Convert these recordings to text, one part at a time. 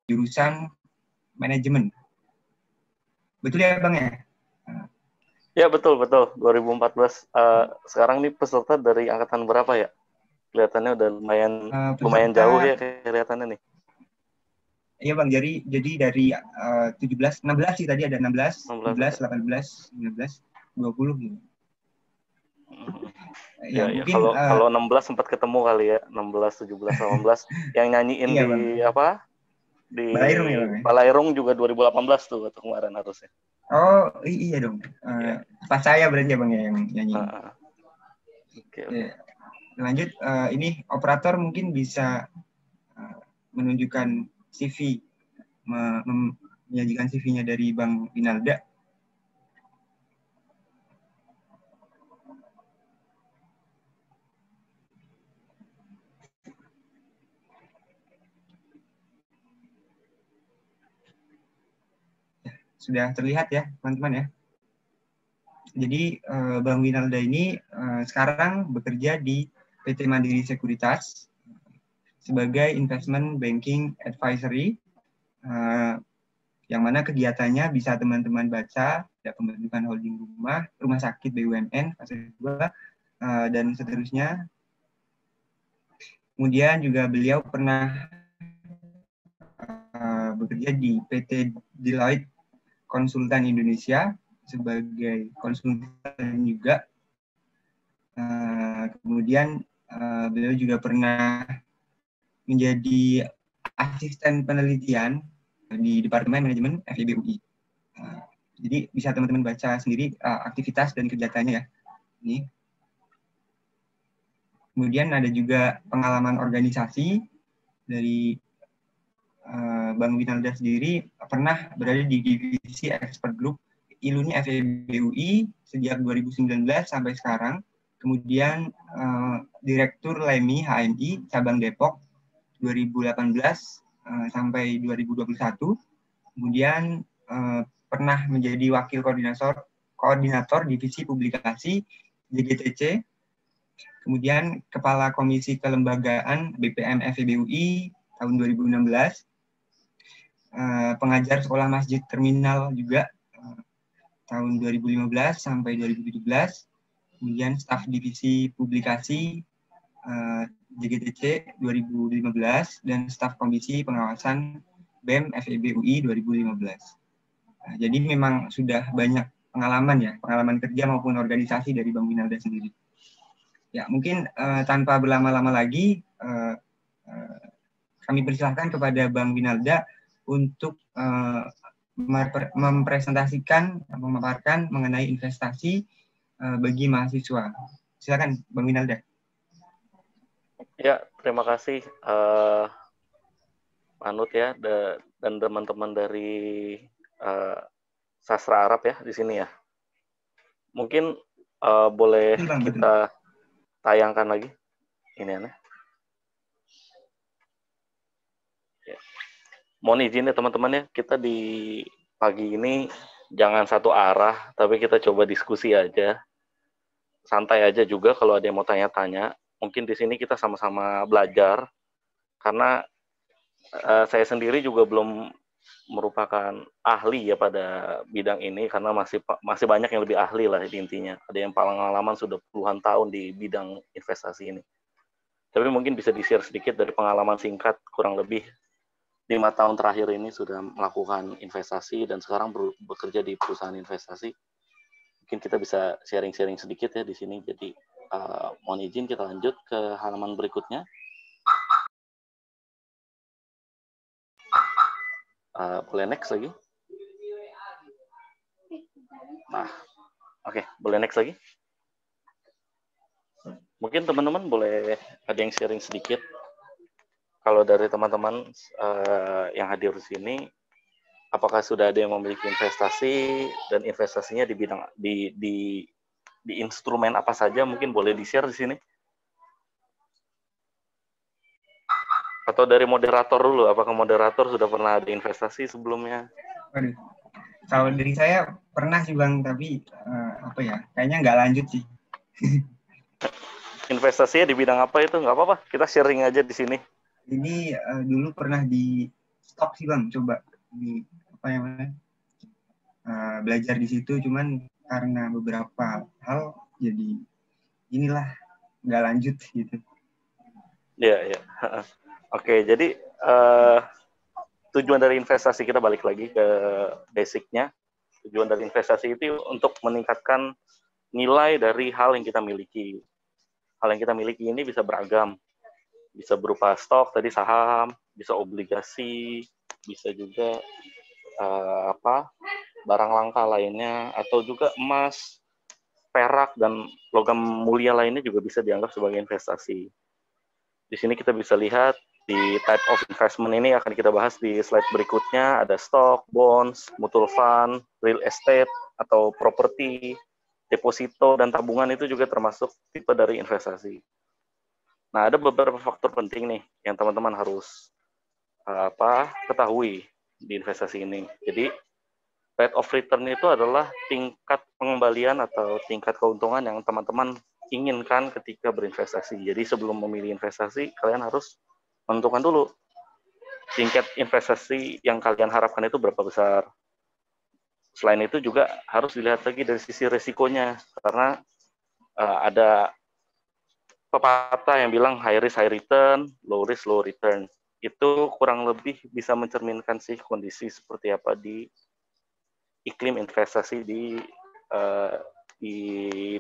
Jurusan manajemen. Betul ya Bang ya? Ya betul 2014. Sekarang nih peserta dari angkatan berapa ya? Kelihatannya udah lumayan jauh ya kelihatannya nih. Iya Bang, jadi dari 16 sih tadi ada 16, 17, 18, 19, 20 gitu. Ya, mungkin kalau 16 sempat ketemu kali ya, 16, 17, 18 yang nyanyiin iya, di Bang. apa? Di Balairung ya, Bang. Balairung juga 2018 tuh atau kemarin harusnya. Oh, iya dong. Pas saya berarti ya Bang ya yang nyanyi. Okay. Lanjut, ini operator mungkin bisa menunjukkan CV, menyajikan CV-nya dari Bang Winalda. Sudah terlihat ya, teman-teman ya. Jadi Bang Winalda ini sekarang bekerja di PT Mandiri Sekuritas sebagai Investment Banking Advisory, yang mana kegiatannya bisa teman-teman baca, ada pembentukan holding rumah sakit BUMN, fase 2, dan seterusnya. Kemudian juga beliau pernah bekerja di PT Deloitte Konsultan Indonesia sebagai konsultan juga. Kemudian beliau juga pernah menjadi asisten penelitian di Departemen Manajemen FIB UI. Jadi bisa teman-teman baca sendiri aktivitas dan kegiatannya ya. Ini. Kemudian ada juga pengalaman organisasi dari Bang Winalda sendiri pernah berada di divisi expert group ILUNI FIB UI sejak 2019 sampai sekarang. Kemudian Direktur LEMI HMI cabang Depok 2018 sampai 2021. Kemudian pernah menjadi wakil koordinator divisi publikasi JGTC. Kemudian Kepala Komisi Kelembagaan BPM FIB UI tahun 2016. Pengajar Sekolah Masjid Terminal juga tahun 2015 sampai 2017. Kemudian staf divisi publikasi JGTC 2015 dan staf komisi pengawasan BEM FIB UI 2015. Jadi memang sudah banyak pengalaman kerja maupun organisasi dari Bang Winalda sendiri. Ya, mungkin tanpa berlama-lama lagi kami persilahkan kepada Bang Winalda untuk mempresentasikan, memaparkan mengenai investasi bagi mahasiswa. Silakan Bang Winalda. Ya, terima kasih Manut ya dan teman-teman dari sastra Arab ya di sini ya. Mungkin boleh kita tayangkan lagi ini ya. Mohon izin ya teman-teman ya, kita di pagi ini jangan satu arah, tapi kita coba diskusi aja. Santai aja juga kalau ada yang mau tanya-tanya. Mungkin di sini kita sama-sama belajar, karena saya sendiri juga belum merupakan ahli ya pada bidang ini, karena masih banyak yang lebih ahli lah intinya. Ada yang pengalaman sudah puluhan tahun di bidang investasi ini. Tapi mungkin bisa di-share sedikit dari pengalaman singkat, kurang lebih 5 tahun terakhir ini sudah melakukan investasi dan sekarang bekerja di perusahaan investasi. Mungkin kita bisa sharing-sharing sedikit ya di sini. Jadi mohon izin kita lanjut ke halaman berikutnya. Boleh next lagi? Nah, oke, boleh next lagi? Mungkin teman-teman boleh ada yang sharing sedikit. Kalau dari teman-teman yang hadir di sini, apakah sudah ada yang memiliki investasi dan investasinya di bidang di instrumen apa saja? Mungkin boleh di-share di sini. Atau dari moderator dulu, apakah moderator sudah pernah ada investasi sebelumnya? Kalau dari saya pernah sih Bang, tapi kayaknya nggak lanjut sih. Investasinya di bidang apa itu? Nggak apa-apa, kita sharing aja di sini. Ini dulu pernah di stok sih Bang, coba di apa namanya belajar di situ, cuman karena beberapa hal jadi inilah nggak lanjut gitu. Iya, iya. Oke, jadi tujuan dari investasi, kita balik lagi ke basicnya. Tujuan dari investasi itu untuk meningkatkan nilai dari hal yang kita miliki. Hal yang kita miliki ini bisa beragam, bisa berupa stok tadi, saham, bisa obligasi, bisa juga barang langka lainnya, atau juga emas, perak, dan logam mulia lainnya juga bisa dianggap sebagai investasi. Di sini kita bisa lihat di type of investment ini akan kita bahas di slide berikutnya. Ada stock, bonds, mutual fund, real estate atau properti, deposito, dan tabungan itu juga termasuk tipe dari investasi. Nah, ada beberapa faktor penting nih yang teman-teman harus ketahui di investasi ini. Jadi, rate of return itu adalah tingkat pengembalian atau tingkat keuntungan yang teman-teman inginkan ketika berinvestasi. Jadi sebelum memilih investasi, kalian harus menentukan dulu tingkat investasi yang kalian harapkan itu berapa besar. Selain itu juga harus dilihat lagi dari sisi resikonya, karena ada pepatah yang bilang high risk high return, low risk low return. Itu kurang lebih bisa mencerminkan sih kondisi seperti apa di iklim investasi di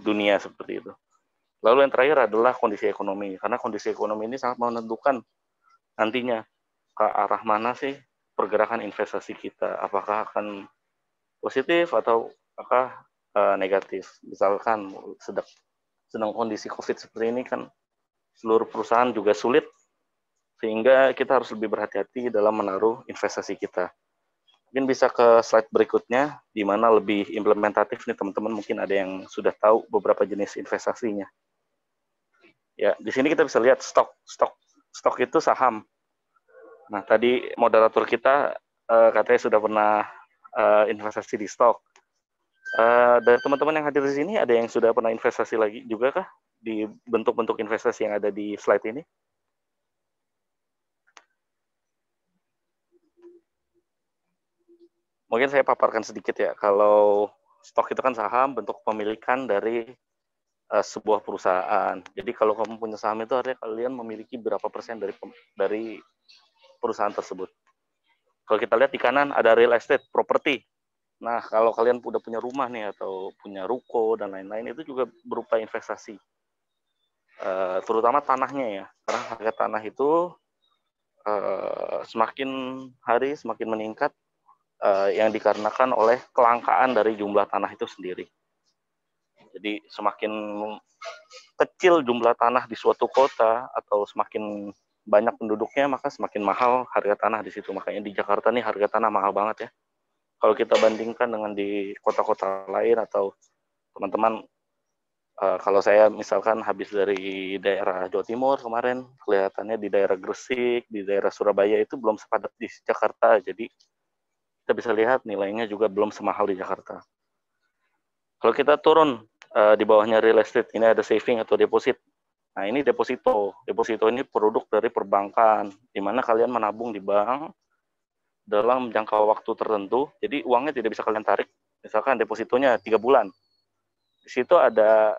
dunia seperti itu. Lalu yang terakhir adalah kondisi ekonomi, karena kondisi ekonomi ini sangat menentukan nantinya ke arah mana sih pergerakan investasi kita, apakah akan positif atau apakah negatif. Misalkan sedang kondisi COVID seperti ini kan seluruh perusahaan juga sulit, sehingga kita harus lebih berhati-hati dalam menaruh investasi kita. Mungkin bisa ke slide berikutnya, di mana lebih implementatif nih teman-teman, mungkin ada yang sudah tahu beberapa jenis investasinya. Ya, di sini kita bisa lihat stok itu saham. Nah, tadi moderator kita katanya sudah pernah investasi di stok. Dari teman-teman yang hadir di sini, ada yang sudah pernah investasi lagi juga kah di bentuk-bentuk investasi yang ada di slide ini? Mungkin saya paparkan sedikit ya. Kalau stok itu kan saham, bentuk pemilikan dari sebuah perusahaan. Jadi kalau kamu punya saham itu artinya kalian memiliki berapa persen dari perusahaan tersebut. Kalau kita lihat di kanan ada real estate, properti. Nah, kalau kalian udah punya rumah nih atau punya ruko dan lain-lain, itu juga berupa investasi. Terutama tanahnya ya. Karena harga tanah itu semakin hari semakin meningkat, yang dikarenakan oleh kelangkaan dari jumlah tanah itu sendiri. Jadi semakin kecil jumlah tanah di suatu kota atau semakin banyak penduduknya, maka semakin mahal harga tanah di situ. Makanya di Jakarta nih harga tanah mahal banget ya. Kalau kita bandingkan dengan di kota-kota lain, atau teman-teman, kalau saya misalkan habis dari daerah Jawa Timur kemarin, kelihatannya di daerah Gresik, di daerah Surabaya itu belum sepadat di Jakarta. Jadi kita bisa lihat nilainya juga belum semahal di Jakarta. Kalau kita turun di bawahnya real estate, ini ada saving atau deposit. Nah, ini deposito. Deposito ini produk dari perbankan, di mana kalian menabung di bank dalam jangka waktu tertentu. Jadi uangnya tidak bisa kalian tarik. Misalkan depositonya 3 bulan. Di situ ada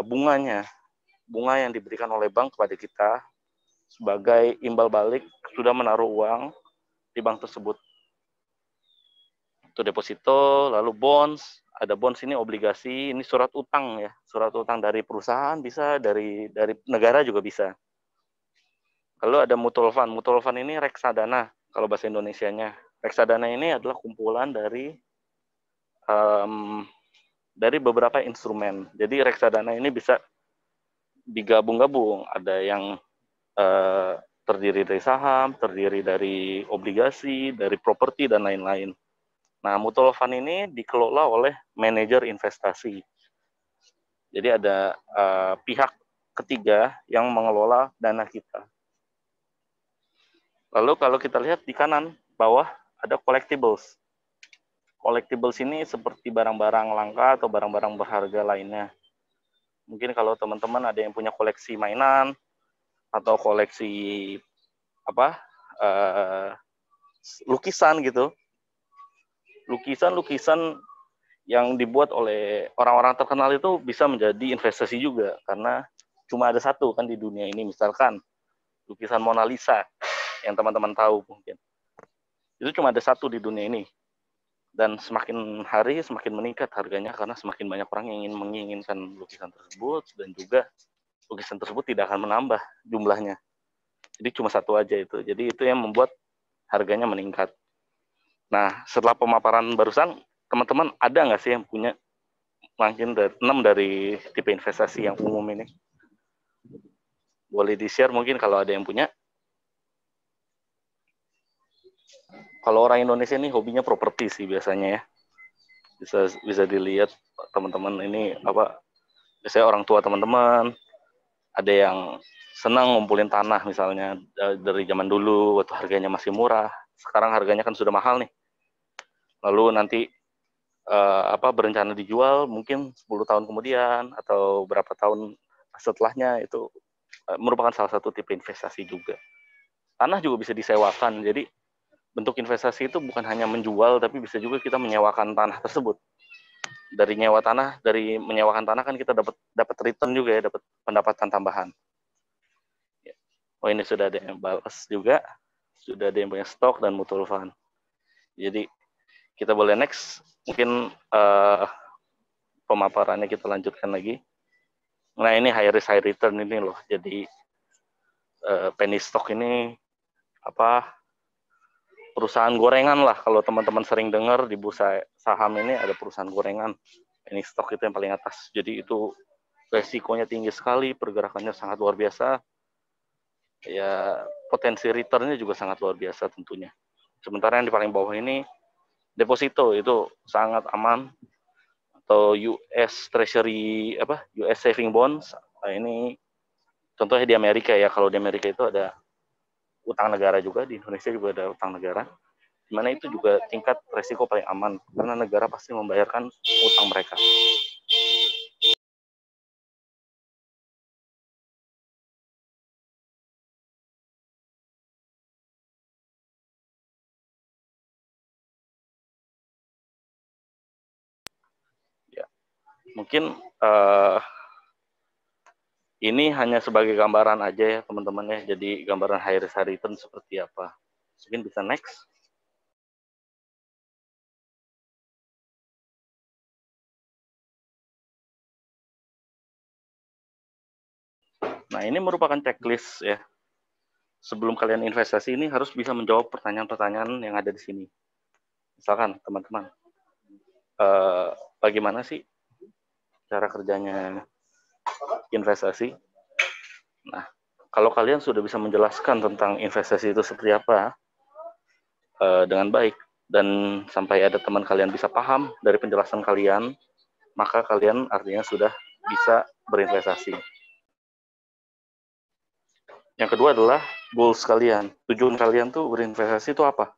bunganya. Bunga yang diberikan oleh bank kepada kita sebagai imbal balik sudah menaruh uang di bank tersebut. Itu deposito. Lalu bonds. Ada bonds ini obligasi, ini surat utang ya. Surat utang dari perusahaan bisa, dari negara juga bisa. Lalu ada mutual fund. Mutual fund ini reksadana kalau bahasa Indonesianya. Reksadana ini adalah kumpulan dari beberapa instrumen. Jadi reksadana ini bisa digabung-gabung. Ada yang terdiri dari saham, terdiri dari obligasi, dari properti, dan lain-lain. Nah, mutual fund ini dikelola oleh manajer investasi. Jadi ada pihak ketiga yang mengelola dana kita. Lalu kalau kita lihat di kanan bawah ada collectibles. Collectibles ini seperti barang-barang langka atau barang-barang berharga lainnya. Mungkin kalau teman-teman ada yang punya koleksi mainan atau koleksi apa lukisan gitu, lukisan yang dibuat oleh orang-orang terkenal itu bisa menjadi investasi juga, karena cuma ada satu kan di dunia ini. Misalkan lukisan Mona Lisa yang teman-teman tahu mungkin, itu cuma ada satu di dunia ini, dan semakin hari semakin meningkat harganya karena semakin banyak orang yang ingin menginginkan lukisan tersebut, dan juga lukisan tersebut tidak akan menambah jumlahnya. Jadi cuma satu aja itu. Jadi itu yang membuat harganya meningkat. Nah, setelah pemaparan barusan, teman-teman ada nggak sih yang punya mungkin 6 dari tipe investasi yang umum ini? Boleh di-share mungkin kalau ada yang punya. Kalau orang Indonesia ini hobinya properti sih biasanya ya. Bisa dilihat teman-teman ini apa, biasanya orang tua teman-teman ada yang senang ngumpulin tanah misalnya dari zaman dulu waktu harganya masih murah. Sekarang harganya kan sudah mahal nih. Lalu nanti berencana dijual mungkin 10 tahun kemudian atau berapa tahun setelahnya, itu merupakan salah satu tipe investasi juga. Tanah juga bisa disewakan. Jadi bentuk investasi itu bukan hanya menjual, tapi bisa juga kita menyewakan tanah tersebut. Dari menyewakan tanah kan kita dapat return juga ya, dapat pendapatan tambahan. Oh, ini sudah ada yang balas juga, sudah ada yang punya stok dan mutual fund. Jadi kita boleh next, mungkin pemaparannya kita lanjutkan lagi. Nah, ini high risk high return ini loh. Jadi penny stock ini perusahaan gorengan lah. Kalau teman-teman sering dengar di bursa saham ini ada perusahaan gorengan. Penny stock itu yang paling atas. Jadi itu resikonya tinggi sekali, pergerakannya sangat luar biasa. Ya, potensi returnnya juga sangat luar biasa tentunya. Sementara yang di paling bawah ini deposito, itu sangat aman, atau US Treasury US Saving Bonds. Nah, ini contohnya di Amerika ya. Kalau di Amerika itu ada utang negara juga, di Indonesia juga ada utang negara, di mana itu juga tingkat resiko paling aman karena negara pasti membayarkan utang mereka. Ya, mungkin ini hanya sebagai gambaran aja ya teman-teman ya. Jadi gambaran high risk high return seperti apa. Mungkin bisa next. Nah, ini merupakan checklist ya. Sebelum kalian investasi ini harus bisa menjawab pertanyaan-pertanyaan yang ada di sini. Misalkan teman-teman, bagaimana sih cara kerjanya investasi? Nah, kalau kalian sudah bisa menjelaskan tentang investasi itu seperti apa dengan baik, dan sampai ada teman kalian bisa paham dari penjelasan kalian, maka kalian artinya sudah bisa berinvestasi. Yang kedua adalah goals kalian. Tujuan kalian tuh berinvestasi itu apa?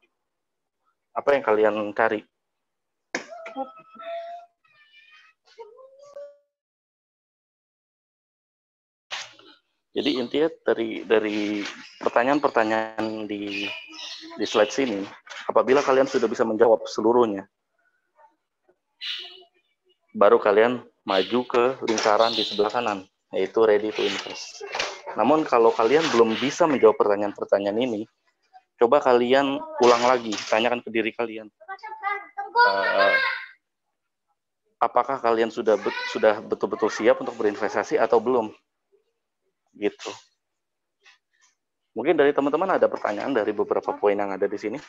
Apa yang kalian cari? Jadi intinya dari pertanyaan-pertanyaan di slide sini, apabila kalian sudah bisa menjawab seluruhnya, baru kalian maju ke lingkaran di sebelah kanan, yaitu ready to invest. Namun kalau kalian belum bisa menjawab pertanyaan-pertanyaan ini, coba kalian ulang lagi, tanyakan ke diri kalian, apakah kalian sudah betul-betul siap untuk berinvestasi atau belum? Gitu. Mungkin dari teman-teman ada pertanyaan dari beberapa poin yang ada di sini.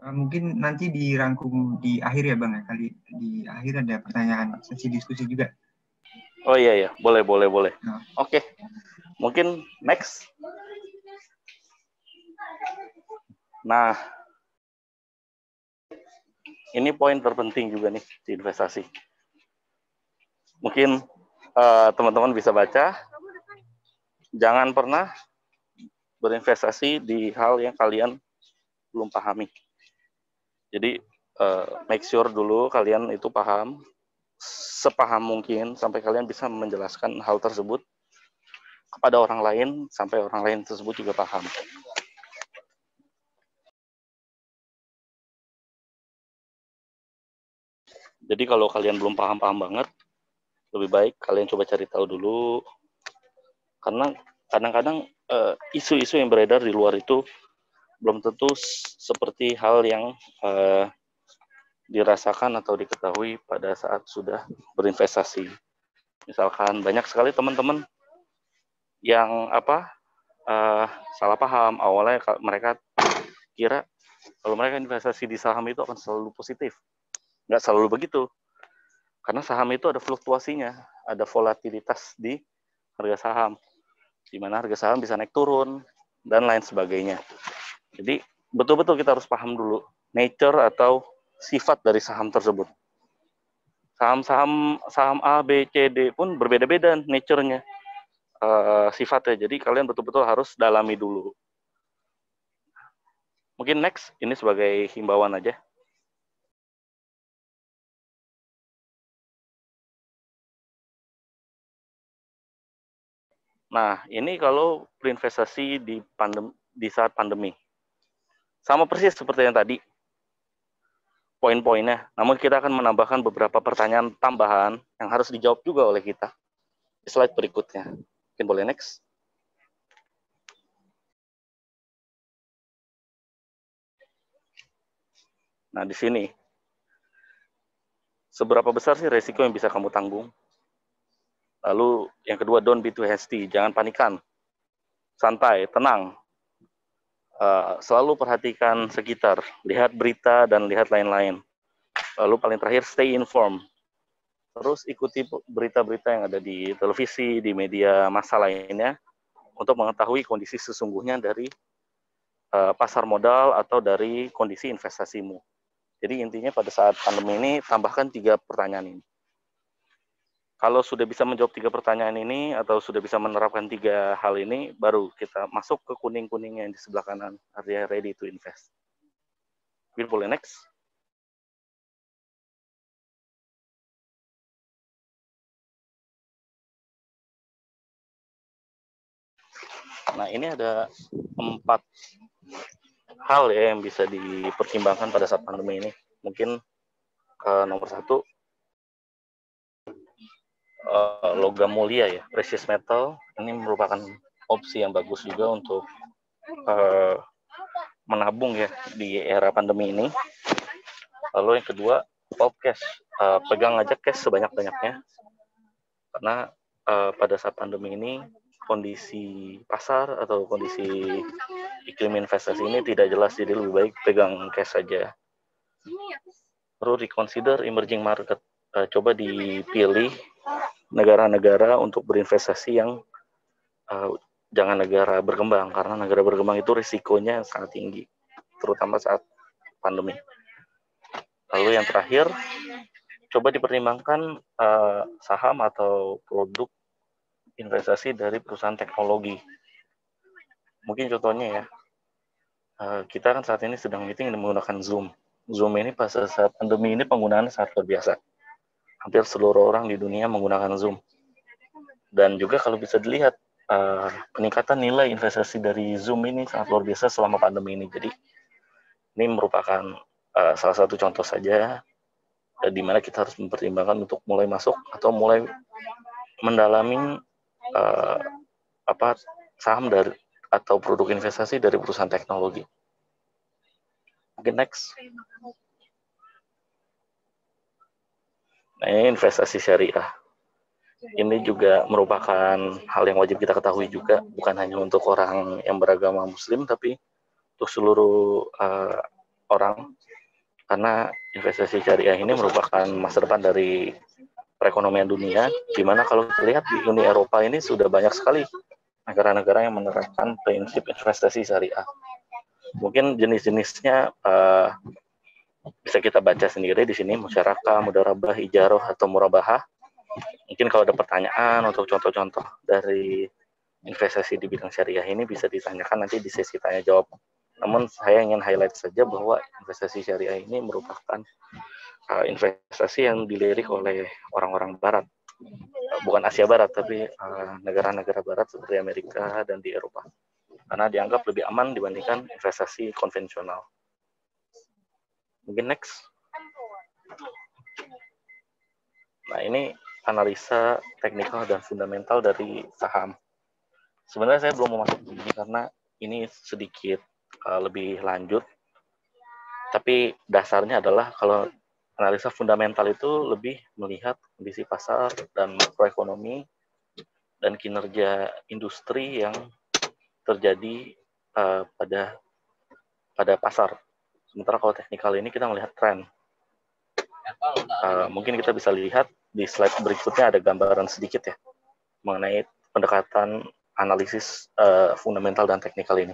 Mungkin nanti dirangkum di akhir ya Bang ya, kali di akhir ada pertanyaan sesi diskusi juga. Oh iya, boleh. Nah. Oke. Mungkin next. Nah, ini poin terpenting juga nih di investasi. Mungkin teman-teman bisa baca. Jangan pernah berinvestasi di hal yang kalian belum pahami. Jadi make sure dulu kalian itu paham, sepaham mungkin, sampai kalian bisa menjelaskan hal tersebut kepada orang lain, sampai orang lain tersebut juga paham. Jadi kalau kalian belum paham-paham banget, lebih baik kalian coba cari tahu dulu, karena kadang-kadang isu-isu yang beredar di luar itu belum tentu seperti hal yang dirasakan atau diketahui pada saat sudah berinvestasi. Misalkan banyak sekali teman-teman yang salah paham. Awalnya mereka kira kalau mereka investasi di saham itu akan selalu positif. Nggak selalu begitu. Karena saham itu ada fluktuasinya, ada volatilitas di harga saham, di mana harga saham bisa naik turun, dan lain sebagainya. Jadi betul-betul kita harus paham dulu nature atau sifat dari saham tersebut. Saham A, B, C, D pun berbeda-beda nature-nya, sifatnya. Jadi kalian betul-betul harus dalami dulu. Mungkin next, ini sebagai himbauan aja. Nah, ini kalau berinvestasi di saat pandemi. Sama persis seperti yang tadi, poin-poinnya. Namun kita akan menambahkan beberapa pertanyaan tambahan yang harus dijawab juga oleh kita di slide berikutnya. Mungkin boleh next. Nah, di sini, seberapa besar sih resiko yang bisa kamu tanggung? Lalu yang kedua, don't be too hasty, jangan panikan. Santai, tenang. Selalu perhatikan sekitar, lihat berita dan lihat lain-lain. Lalu paling terakhir, stay informed. Terus ikuti berita-berita yang ada di televisi, di media massa lainnya, untuk mengetahui kondisi sesungguhnya dari pasar modal atau dari kondisi investasimu. Jadi intinya pada saat pandemi ini, tambahkan 3 pertanyaan ini. Kalau sudah bisa menjawab 3 pertanyaan ini, atau sudah bisa menerapkan 3 hal ini, baru kita masuk ke kuning-kuning yang di sebelah kanan, artinya ready to invest. Mungkin boleh next. Nah, ini ada 4 hal ya yang bisa dipertimbangkan pada saat pandemi ini. Mungkin nomor 1, logam mulia ya, precious metal. Ini merupakan opsi yang bagus juga untuk menabung ya di era pandemi ini. Lalu yang kedua, hold cash, pegang aja cash sebanyak-banyaknya, karena pada saat pandemi ini kondisi pasar atau kondisi iklim investasi ini tidak jelas, jadi lebih baik pegang cash saja. Lalu reconsider emerging market, coba dipilih negara-negara untuk berinvestasi yang jangan negara berkembang, karena negara berkembang itu risikonya sangat tinggi, terutama saat pandemi. Lalu yang terakhir, coba dipertimbangkan saham atau produk investasi dari perusahaan teknologi. Mungkin contohnya ya, kita kan saat ini sedang meeting menggunakan Zoom. Zoom ini pas saat pandemi ini penggunaannya sangat luar biasa. Hampir seluruh orang di dunia menggunakan Zoom. Dan juga kalau bisa dilihat, peningkatan nilai investasi dari Zoom ini sangat luar biasa selama pandemi ini. Jadi ini merupakan salah satu contoh saja di mana kita harus mempertimbangkan untuk mulai masuk atau mulai mendalami saham dari atau produk investasi dari perusahaan teknologi. Mungkin next. Nah, ini investasi syariah. Ini juga merupakan hal yang wajib kita ketahui juga, bukan hanya untuk orang yang beragama Muslim, tapi untuk seluruh orang, karena investasi syariah ini merupakan masa depan dari perekonomian dunia, di mana kalau kita lihat di Uni Eropa ini sudah banyak sekali negara-negara yang menerapkan prinsip investasi syariah. Mungkin jenis-jenisnya bisa kita baca sendiri di sini, musyarakah, mudharabah, ijarah, atau murabahah. Mungkin kalau ada pertanyaan untuk contoh-contoh dari investasi di bidang syariah ini bisa ditanyakan nanti di sesi tanya jawab Namun saya ingin highlight saja bahwa investasi syariah ini merupakan investasi yang dilirik oleh orang-orang Barat, bukan Asia Barat, tapi negara-negara Barat seperti Amerika dan di Eropa, karena dianggap lebih aman dibandingkan investasi konvensional. Mungkin next. Nah, ini analisa teknikal dan fundamental dari saham. Sebenarnya saya belum mau masuk ini karena ini sedikit lebih lanjut. Tapi dasarnya adalah kalau analisa fundamental itu lebih melihat kondisi pasar dan makroekonomi dan kinerja industri yang terjadi pada pasar. Sementara kalau teknikal ini kita melihat tren. Mungkin kita bisa lihat di slide berikutnya ada gambaran sedikit ya mengenai pendekatan analisis fundamental dan teknikal ini.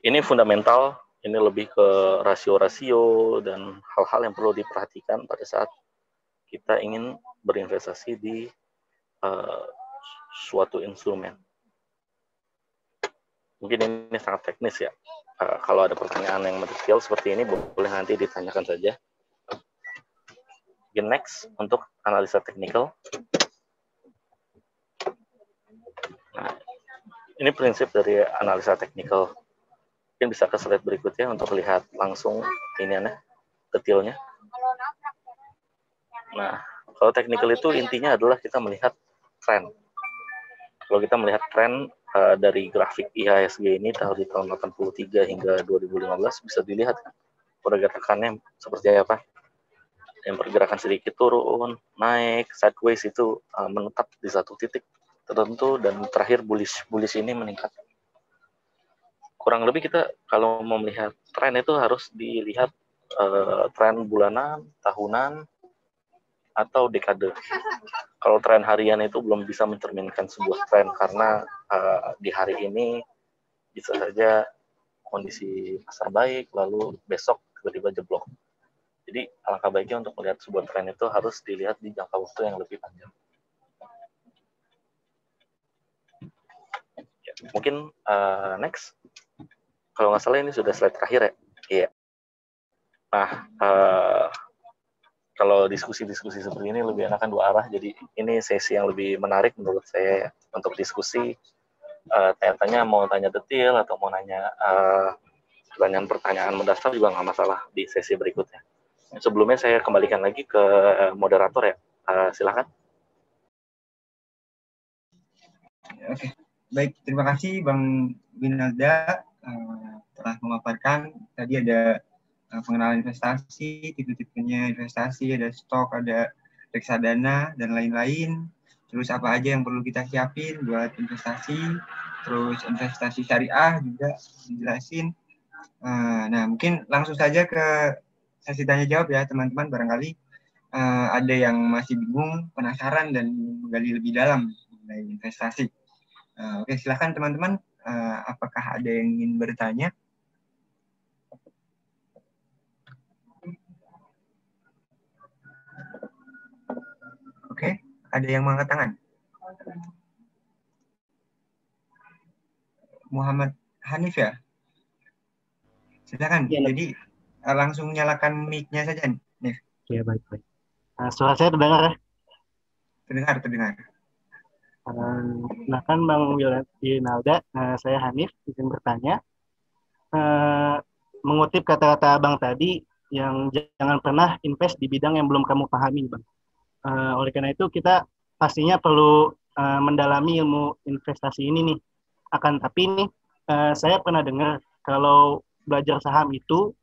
Ini fundamental, ini lebih ke rasio-rasio dan hal-hal yang perlu diperhatikan pada saat kita ingin berinvestasi di suatu instrumen. Mungkin ini sangat teknis ya. Kalau ada pertanyaan yang mendetail seperti ini, boleh nanti ditanyakan saja. Mungkin next, untuk analisa teknikal. Nah, ini prinsip dari analisa teknikal. Mungkin bisa ke slide berikutnya untuk lihat langsung iniannya, detailnya. Nah, kalau teknikal itu intinya adalah kita melihat tren. Kalau kita melihat tren dari grafik IHSG ini di tahun 83 hingga 2015 bisa dilihat kan pergerakannya seperti apa. Yang pergerakan sedikit turun, naik, sideways itu menetap di satu titik tertentu dan terakhir bullish ini meningkat. Kurang lebih kita kalau mau melihat tren itu harus dilihat tren bulanan, tahunan, atau dekade. Kalau tren harian itu belum bisa mencerminkan sebuah tren karena di hari ini bisa saja kondisi pasar baik, lalu besok tiba-tiba jeblok. Jadi alangkah baiknya untuk melihat sebuah tren itu harus dilihat di jangka waktu yang lebih panjang. Ya, mungkin next. Kalau nggak salah ini sudah slide terakhir ya. Iya. Nah, kalau diskusi-diskusi seperti ini lebih enakan dua arah. Jadi ini sesi yang lebih menarik menurut saya untuk diskusi. Tanya-tanya mau tanya detail atau mau nanya pertanyaan mendasar juga nggak masalah di sesi berikutnya. Sebelumnya saya kembalikan lagi ke moderator ya. Silakan. Oke, baik. Terima kasih Bang Winalda telah memaparkan. Tadi ada pengenalan investasi, tipe-tipenya investasi, ada stok, ada reksadana, dan lain-lain. Terus apa aja yang perlu kita siapin buat investasi, terus investasi syariah juga dijelasin. Nah, mungkin langsung saja ke sesi tanya jawab ya teman-teman, barangkali ada yang masih bingung, penasaran, dan menggali lebih dalam mengenai investasi. Oke, silakan teman-teman, apakah ada yang ingin bertanya? Oke, ada yang mengangkat tangan? Muhammad Hanif ya? Silakan. Ya, jadi langsung nyalakan mic-nya saja, Nif. Ya, baik-baik. Suara saya terdengar ya? Terdengar. Nah kan Bang Winalda, saya Hanif, izin bertanya. Mengutip kata-kata Bang tadi, yang jangan pernah invest di bidang yang belum kamu pahami, Bang. Oleh karena itu kita pastinya perlu mendalami ilmu investasi ini nih. Akan tapi nih, saya pernah dengar kalau belajar saham itu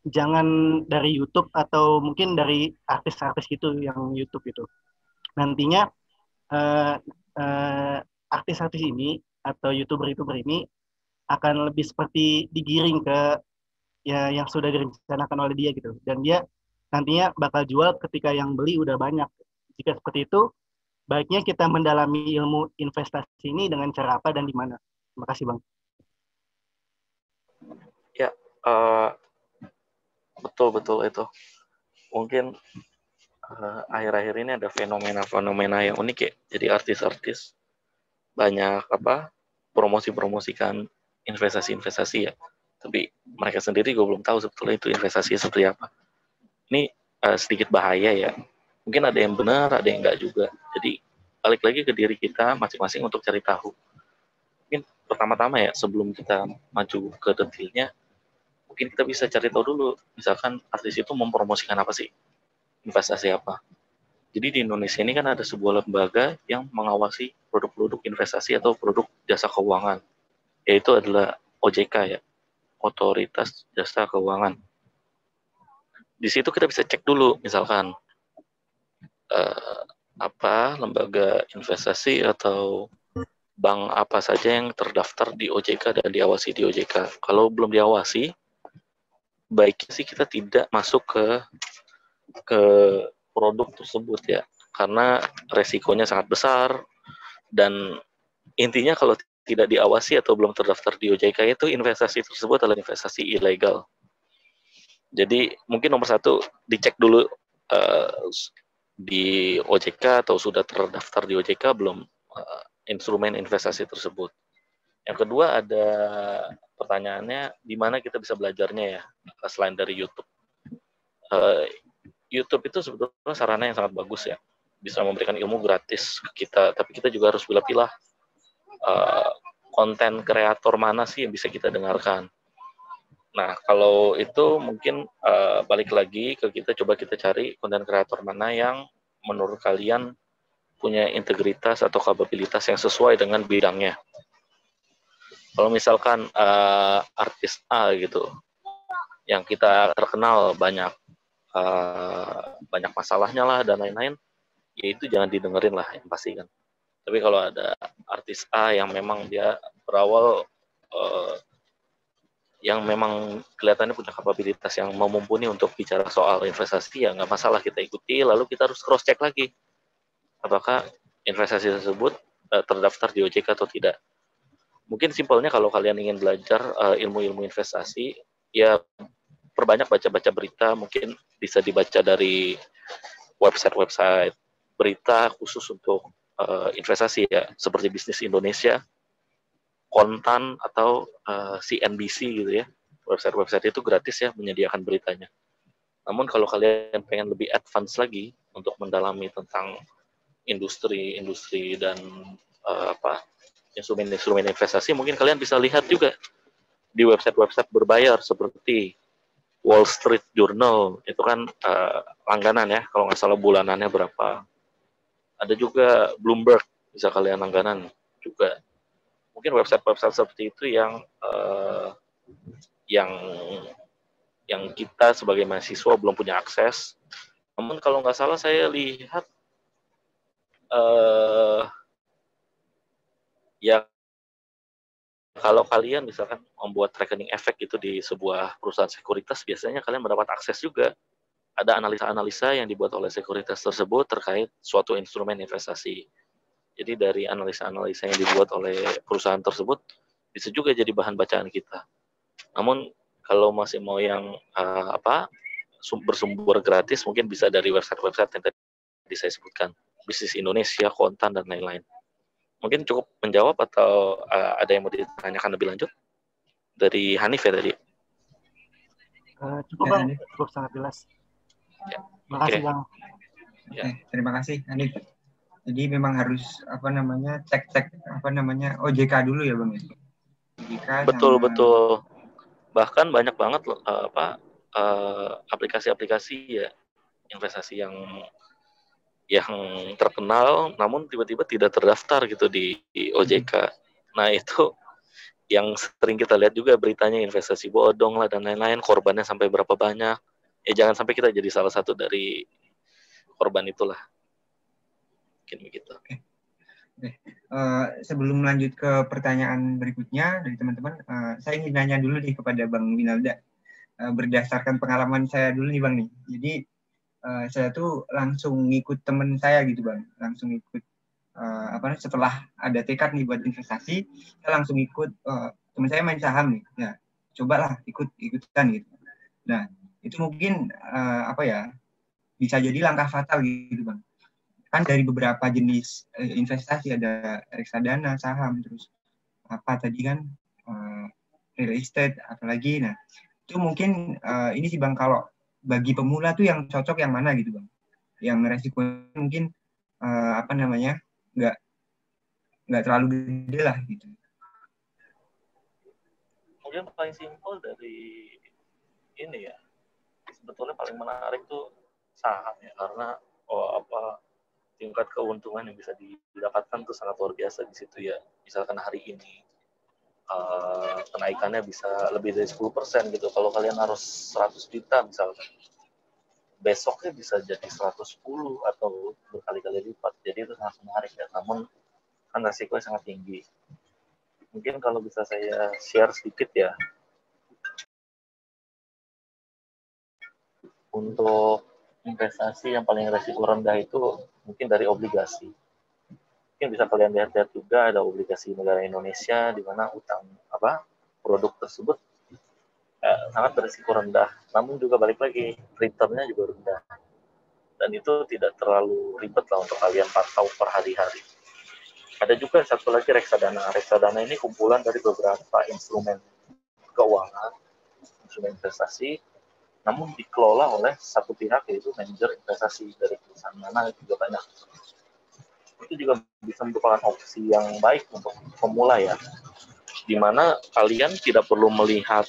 jangan dari YouTube atau mungkin dari artis-artis gitu yang YouTube itu. Nantinya artis-artis ini atau YouTuber-YouTuber ini akan lebih seperti digiring ke ya yang sudah direncanakan oleh dia gitu. Dan dia nantinya bakal jual ketika yang beli udah banyak. Jika seperti itu, baiknya kita mendalami ilmu investasi ini dengan cara apa dan di mana. Terima kasih, Bang. Ya, betul itu. Mungkin akhir-akhir ini ada fenomena-fenomena yang unik ya. Jadi artis-artis banyak promosi-promosikan investasi-investasi ya. Tapi mereka sendiri gue belum tahu sebetulnya itu investasi seperti apa. Ini sedikit bahaya ya. Mungkin ada yang benar, ada yang enggak juga. Jadi balik lagi ke diri kita masing-masing untuk cari tahu. Mungkin pertama-tama ya, sebelum kita maju ke detailnya, mungkin kita bisa cari tahu dulu. Misalkan artis itu mempromosikan apa sih? Investasi apa? Jadi di Indonesia ini kan ada sebuah lembaga yang mengawasi produk-produk investasi atau produk jasa keuangan, yaitu adalah OJK ya, Otoritas Jasa Keuangan. Di situ kita bisa cek dulu, misalkan apa lembaga investasi atau bank apa saja yang terdaftar di OJK dan diawasi di OJK. Kalau belum diawasi, baiknya sih kita tidak masuk ke produk tersebut ya, karena resikonya sangat besar dan intinya kalau tidak diawasi atau belum terdaftar di OJK itu investasi tersebut adalah investasi ilegal. Jadi mungkin nomor satu dicek dulu di OJK atau sudah terdaftar di OJK belum instrumen investasi tersebut. Yang kedua ada pertanyaannya di mana kita bisa belajarnya ya selain dari YouTube. YouTube itu sebetulnya sarana yang sangat bagus ya, bisa memberikan ilmu gratis ke kita, tapi kita juga harus pilih-pilih konten kreator mana sih yang bisa kita dengarkan. Nah, kalau itu mungkin balik lagi ke kita, coba kita cari konten kreator mana yang menurut kalian punya integritas atau kapabilitas yang sesuai dengan bidangnya. Kalau misalkan artis A gitu, yang kita terkenal banyak masalahnya lah dan lain-lain, ya itu jangan didengerin lah yang pasti kan. Tapi kalau ada artis A yang memang dia berawal yang memang kelihatannya punya kapabilitas yang mumpuni untuk bicara soal investasi, ya nggak masalah kita ikuti, lalu kita harus cross check lagi apakah investasi tersebut terdaftar di OJK atau tidak. Mungkin simpelnya kalau kalian ingin belajar ilmu-ilmu investasi, ya perbanyak baca-baca berita, mungkin bisa dibaca dari website-website berita khusus untuk investasi ya, seperti Bisnis Indonesia, Kontan, atau CNBC gitu ya. Website-website itu gratis ya menyediakan beritanya. Namun kalau kalian pengen lebih advance lagi untuk mendalami tentang industri dan instrumen investasi, mungkin kalian bisa lihat juga di website-website berbayar seperti Wall Street Journal, itu kan langganan ya, kalau nggak salah bulanannya berapa. Ada juga Bloomberg, bisa kalian langganan juga. Mungkin website-website seperti itu yang kita sebagai mahasiswa belum punya akses. Namun kalau nggak salah saya lihat ya kalau kalian misalkan membuat rekening efek itu di sebuah perusahaan sekuritas, biasanya kalian mendapat akses juga. Ada analisa-analisa yang dibuat oleh sekuritas tersebut terkait suatu instrumen investasi. Jadi dari analisa-analisa yang dibuat oleh perusahaan tersebut bisa juga jadi bahan bacaan kita. Namun kalau masih mau yang bersumber gratis, mungkin bisa dari website-website yang tadi saya sebutkan, Bisnis Indonesia, Kontan, dan lain-lain. Mungkin cukup menjawab atau ada yang mau ditanyakan lebih lanjut dari Hanif ya tadi? Cukup Bang, cukup sangat jelas. Ya. Terima kasih Bang. Ya. Terima kasih Hanif. Jadi memang harus cek OJK dulu ya Bang. OJK betul. Bahkan banyak banget aplikasi-aplikasi ya investasi yang terkenal, namun tiba-tiba tidak terdaftar gitu di OJK. Nah itu yang sering kita lihat juga beritanya, investasi bodong lah dan lain-lain, korbannya sampai berapa banyak. Ya jangan sampai kita jadi salah satu dari korban itulah. Mungkin begitu. Oke. Sebelum lanjut ke pertanyaan berikutnya dari teman-teman, saya ingin nanya dulu nih kepada Bang Winalda. Berdasarkan pengalaman saya dulu nih Bang nih. Jadi saya tuh langsung ngikut temen saya gitu Bang, langsung ikut setelah ada tekad nih buat investasi, saya langsung ikut temen saya main saham nih, ya cobalah ikutan gitu. Nah itu mungkin bisa jadi langkah fatal gitu Bang. Kan dari beberapa jenis investasi, ada reksadana, saham, terus apa tadi kan real estate, apalagi. Nah, itu mungkin ini sih Bang, kalau bagi pemula tuh yang cocok yang mana gitu Bang? Yang resiko mungkin apa namanya, nggak terlalu gede lah gitu. Mungkin paling simpel dari ini ya, sebetulnya paling menarik tuh saham ya, karena tingkat keuntungan yang bisa didapatkan tuh sangat luar biasa di situ ya. Misalkan hari ini kenaikannya bisa lebih dari 10% gitu. Kalau kalian harus 100 juta misalkan, besoknya bisa jadi 110 atau berkali-kali lipat. Jadi itu sangat menarik ya. Namun kan resikonya sangat tinggi. Mungkin kalau bisa saya share sedikit ya, untuk investasi yang paling resiko rendah itu mungkin dari obligasi. Mungkin bisa kalian lihat-lihat juga, ada obligasi negara Indonesia di mana produk tersebut sangat berisiko rendah. Namun juga balik lagi, return-nya juga rendah. Dan itu tidak terlalu ribet lah untuk kalian pantau per hari-hari. Ada juga satu lagi reksadana. Reksadana ini kumpulan dari beberapa instrumen keuangan, instrumen investasi, namun dikelola oleh satu pihak, yaitu manajer investasi dari perusahaan mana juga banyak. Itu juga bisa merupakan opsi yang baik untuk pemula ya, di mana kalian tidak perlu melihat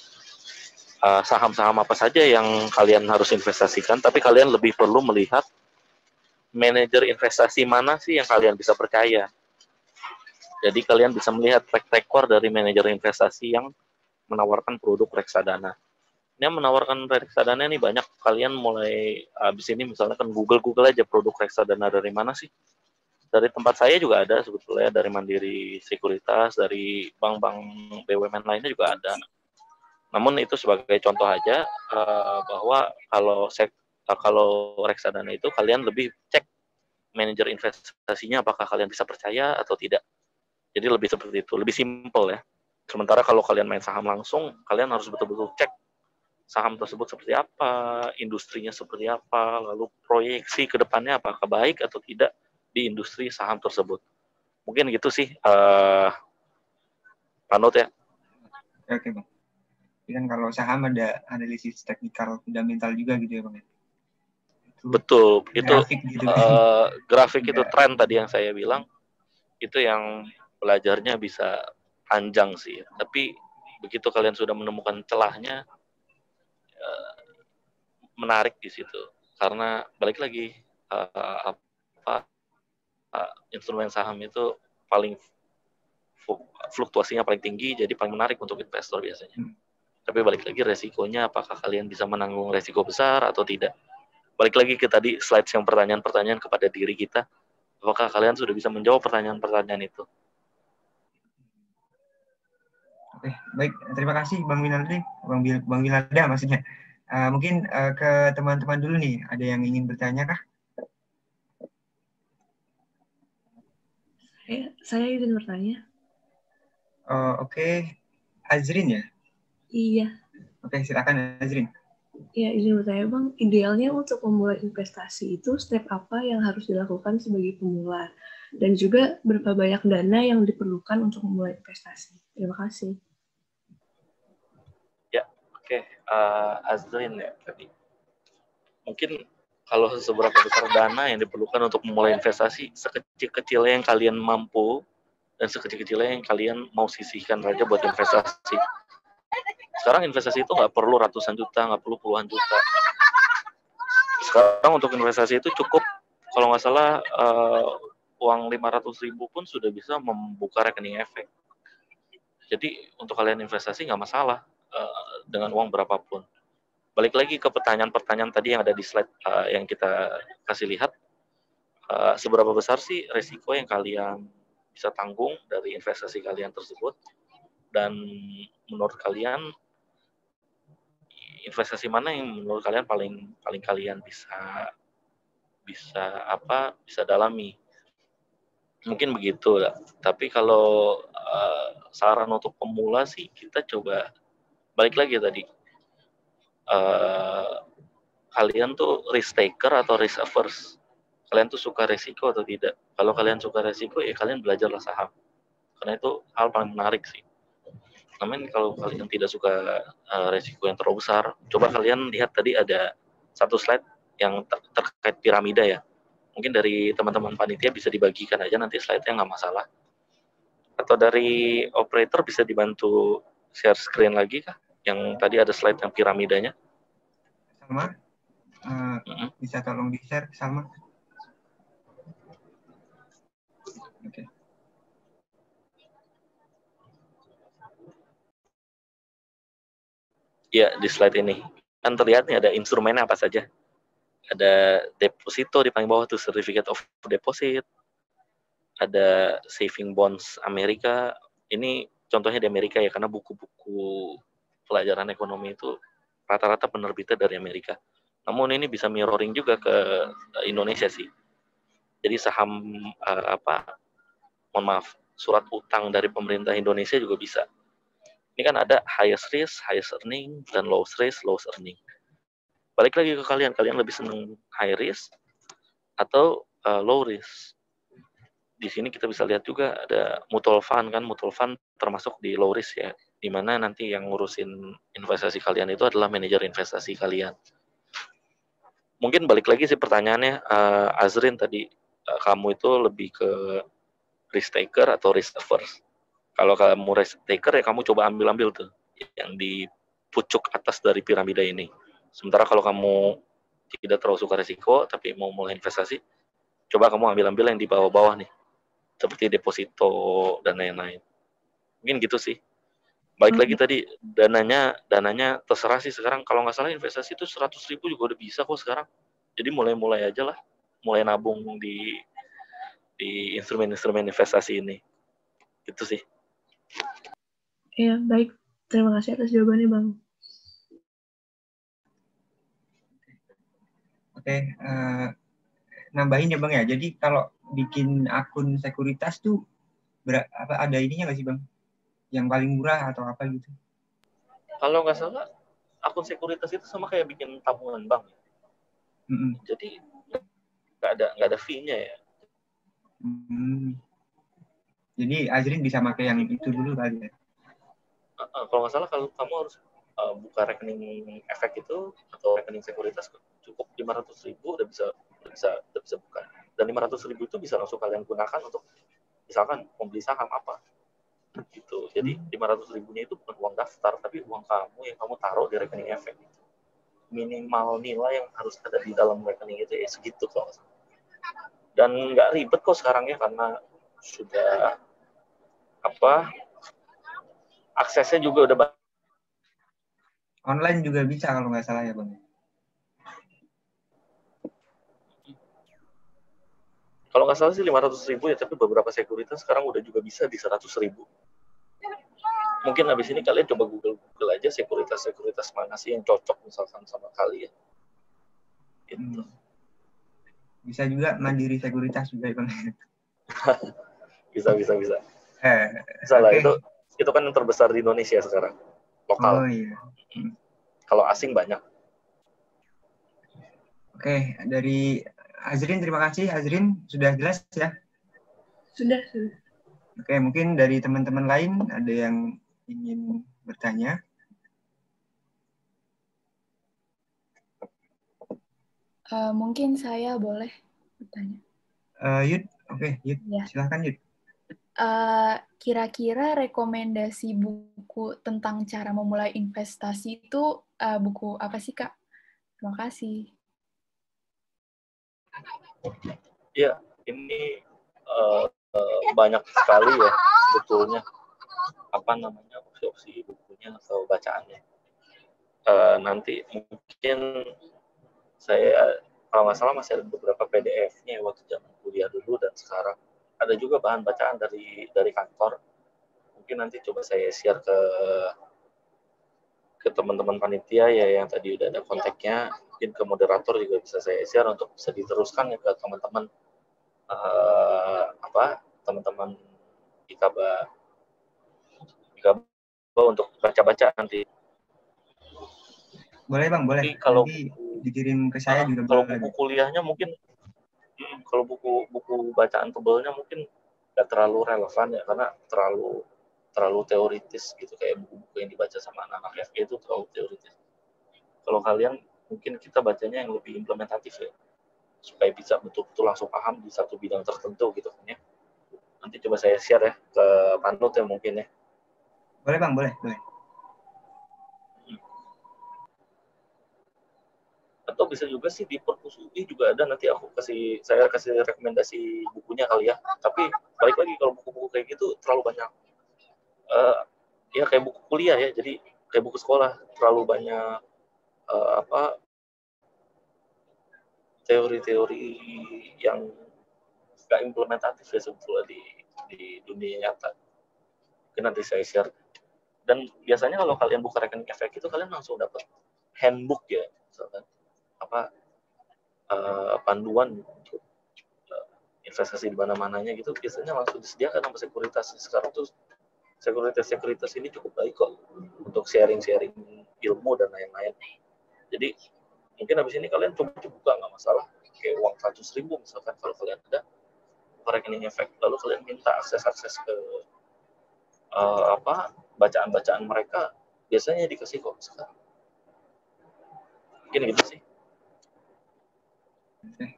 saham-saham apa saja yang kalian harus investasikan, tapi kalian lebih perlu melihat manajer investasi mana sih yang kalian bisa percaya. Jadi kalian bisa melihat track record dari manajer investasi yang menawarkan produk reksadana. Ini menawarkan reksadana ini banyak. Kalian mulai habis ini misalnya kan Google aja produk reksadana dari mana sih? Dari tempat saya juga ada sebetulnya, dari Mandiri Sekuritas, dari bank-bank BUMN lainnya juga ada. Namun itu sebagai contoh aja bahwa kalau reksadana itu kalian lebih cek manajer investasinya apakah kalian bisa percaya atau tidak. Jadi lebih seperti itu, lebih simpel ya. Sementara kalau kalian main saham langsung, kalian harus betul-betul cek saham tersebut seperti apa, industrinya seperti apa, lalu proyeksi ke depannya apakah baik atau tidak di industri saham tersebut. Mungkin gitu sih, Panut ya. Oke Bang. Dan kalau saham ada analisis teknikal fundamental juga gitu ya Bang. Betul, itu grafik gitu. Grafik itu tren tadi yang saya bilang, itu yang belajarnya bisa panjang sih. Tapi begitu kalian sudah menemukan celahnya, menarik di situ. Karena balik lagi, instrumen saham itu paling fluktuasinya paling tinggi, jadi paling menarik untuk investor biasanya. Tapi balik lagi resikonya, apakah kalian bisa menanggung resiko besar atau tidak. Balik lagi ke tadi slide yang pertanyaan-pertanyaan kepada diri kita, apakah kalian sudah bisa menjawab pertanyaan-pertanyaan itu. Oke, baik. Terima kasih Bang Winalda, Bang Winalda maksudnya. Mungkin ke teman-teman dulu nih, ada yang ingin bertanya kah? Saya izin bertanya. Oke. Azrin ya? Iya. Oke, silakan Azrin. Ya, izin bertanya Bang, idealnya untuk memulai investasi itu step apa yang harus dilakukan sebagai pemula? Dan juga berapa banyak dana yang diperlukan untuk memulai investasi? Terima kasih. Ya, oke. Azrin ya tadi. Mungkin kalau seberapa besar dana yang diperlukan untuk memulai investasi, sekecil-kecilnya yang kalian mampu, dan sekecil-kecilnya yang kalian mau sisihkan aja buat investasi. Sekarang investasi itu nggak perlu ratusan juta, nggak perlu puluhan juta. Sekarang untuk investasi itu cukup, kalau nggak salah, uang 500.000 pun sudah bisa membuka rekening efek. Jadi untuk kalian investasi nggak masalah dengan uang berapapun. Balik lagi ke pertanyaan-pertanyaan tadi yang ada di slide yang kita kasih lihat, seberapa besar sih resiko yang kalian bisa tanggung dari investasi kalian tersebut, dan menurut kalian investasi mana yang menurut kalian paling kalian bisa dalami. Mungkin begitu lah. Tapi kalau saran untuk pemula sih, kita coba balik lagi tadi, kalian tuh risk taker atau risk averse. Kalian tuh suka resiko atau tidak. Kalau kalian suka resiko, ya kalian belajarlah saham. Karena itu hal paling menarik sih. Namun kalau kalian tidak suka resiko yang terlalu besar, coba kalian lihat tadi ada satu slide yang terkait piramida ya. Mungkin dari teman-teman panitia bisa dibagikan aja nanti slide-nya, nggak masalah. Atau dari operator bisa dibantu share screen lagi kah? Yang tadi ada slide yang piramidanya. Salma, bisa tolong di-share, Salma? Oke. Ya, di slide ini. Kan terlihat nih ada instrumennya apa saja. Ada deposito di paling bawah tuh, certificate of deposit. Ada saving bonds Amerika. Ini contohnya di Amerika ya, karena buku-buku pelajaran ekonomi itu rata-rata penerbitnya dari Amerika. Namun ini bisa mirroring juga ke Indonesia sih. Jadi saham surat utang dari pemerintah Indonesia juga bisa. Ini kan ada highest risk, highest earning, dan lowest risk, lowest earning. Balik lagi ke kalian lebih senang high risk atau low risk. Di sini kita bisa lihat juga ada mutual fund kan, mutual fund termasuk di low risk ya, di mana nanti yang ngurusin investasi kalian itu adalah manajer investasi kalian. Mungkin balik lagi sih pertanyaannya, Azrin tadi, kamu itu lebih ke risk taker atau risk averse? Kalau kamu risk taker ya kamu coba ambil tuh yang di pucuk atas dari piramida ini. Sementara kalau kamu tidak terlalu suka risiko tapi mau mulai investasi, coba kamu ambil yang di bawah-bawah nih, seperti deposito dan lain-lain. Mungkin gitu sih. Baik lagi tadi dananya terserah sih sekarang. Kalau nggak salah investasi itu 100.000 juga udah bisa kok sekarang. Jadi mulai aja lah, mulai nabung di instrumen-instrumen investasi ini. Gitu sih. Iya, baik. Terima kasih atas jawabannya, Bang. Oke, nambahin ya Bang ya. Jadi kalau bikin akun sekuritas tuh ada ininya nggak sih Bang? Yang paling murah atau apa gitu? Kalau nggak salah, akun sekuritas itu sama kayak bikin tabungan bank. Jadi nggak ada fee-nya ya. Jadi Azrin bisa pakai yang itu dulu kali ya? Kalau nggak salah, kalau kamu harus buka rekening efek itu atau rekening sekuritas, cukup 500.000 udah bisa buka. Dan 500.000 itu bisa langsung kalian gunakan untuk misalkan membeli saham apa gitu. Jadi 500.000-nya itu bukan uang daftar, tapi uang kamu yang kamu taruh di rekening efek. Minimal nilai yang harus ada di dalam rekening itu ya segitu kalau nggak salah. Dan nggak ribet kok sekarang ya, karena sudah aksesnya juga udah banyak. Online juga bisa kalau nggak salah ya Bang. Kalau nggak salah sih 500.000 ya, tapi beberapa sekuritas sekarang udah juga bisa di 100.000. Mungkin habis ini kalian coba Google aja sekuritas mana sih yang cocok misalkan sama kalian. Gitu. Bisa juga mandiri sekuritas juga Bang. bisa. Salah, okay. Itu kan yang terbesar di Indonesia sekarang, lokal. Oh iya. Kalau asing banyak. Oke, dari Azrin, terima kasih Azrin, sudah jelas ya? Sudah. Oke, mungkin dari teman-teman lain ada yang ingin bertanya? Mungkin saya boleh bertanya. Yud, oke, Yud, ya. Silahkan Yud. Kira-kira rekomendasi buku tentang cara memulai investasi itu buku apa sih, Kak? Terima kasih. Ya, ini banyak sekali ya sebetulnya opsi bukunya atau bacaannya. Nanti mungkin saya kalau nggak salah masih ada beberapa PDF-nya waktu zaman kuliah dulu dan sekarang. Ada juga bahan bacaan dari kantor. Mungkin nanti coba saya share ke teman-teman panitia ya yang tadi udah ada kontaknya. Mungkin ke moderator juga bisa saya share untuk bisa diteruskan ya ke teman-teman teman-teman IKABA untuk baca-baca nanti. Boleh Bang, boleh. Jadi kalau dikirim ke saya juga Kalau boleh. buku kuliahnya mungkin, kalau buku bacaan tebelnya mungkin nggak terlalu relevan ya, karena terlalu teoritis gitu, kayak buku-buku yang dibaca sama anak-anak FG itu terlalu teoritis. Kalau kalian mungkin kita bacanya yang lebih implementatif ya, supaya bisa betul-betul langsung paham di satu bidang tertentu gitu kan ya. Nanti coba saya share ya ke Panut ya mungkin ya. Boleh Bang, boleh. Atau bisa juga sih di perpus UI juga ada, nanti saya kasih rekomendasi bukunya kali ya. Tapi balik lagi, kalau buku-buku kayak gitu terlalu banyak ya kayak buku kuliah ya, jadi kayak buku sekolah, terlalu banyak teori-teori yang nggak implementatif ya sebetulnya di dunia nyata. Mungkin nanti saya share. Dan biasanya kalau kalian buka rekening efek itu kalian langsung dapat handbook ya, misalkan panduan untuk investasi di mana-mananya gitu, biasanya langsung disediakan sama sekuritas. Sekarang tuh sekuritas ini cukup baik kok untuk sharing-sharing ilmu dan lain-lain. Jadi mungkin habis ini kalian coba buka, nggak masalah, kayak uang 100.000 misalkan kalau kalian ada rekening efek, lalu kalian minta akses ke bacaan-bacaan mereka, biasanya dikasih kok sekarang. Mungkin gitu sih.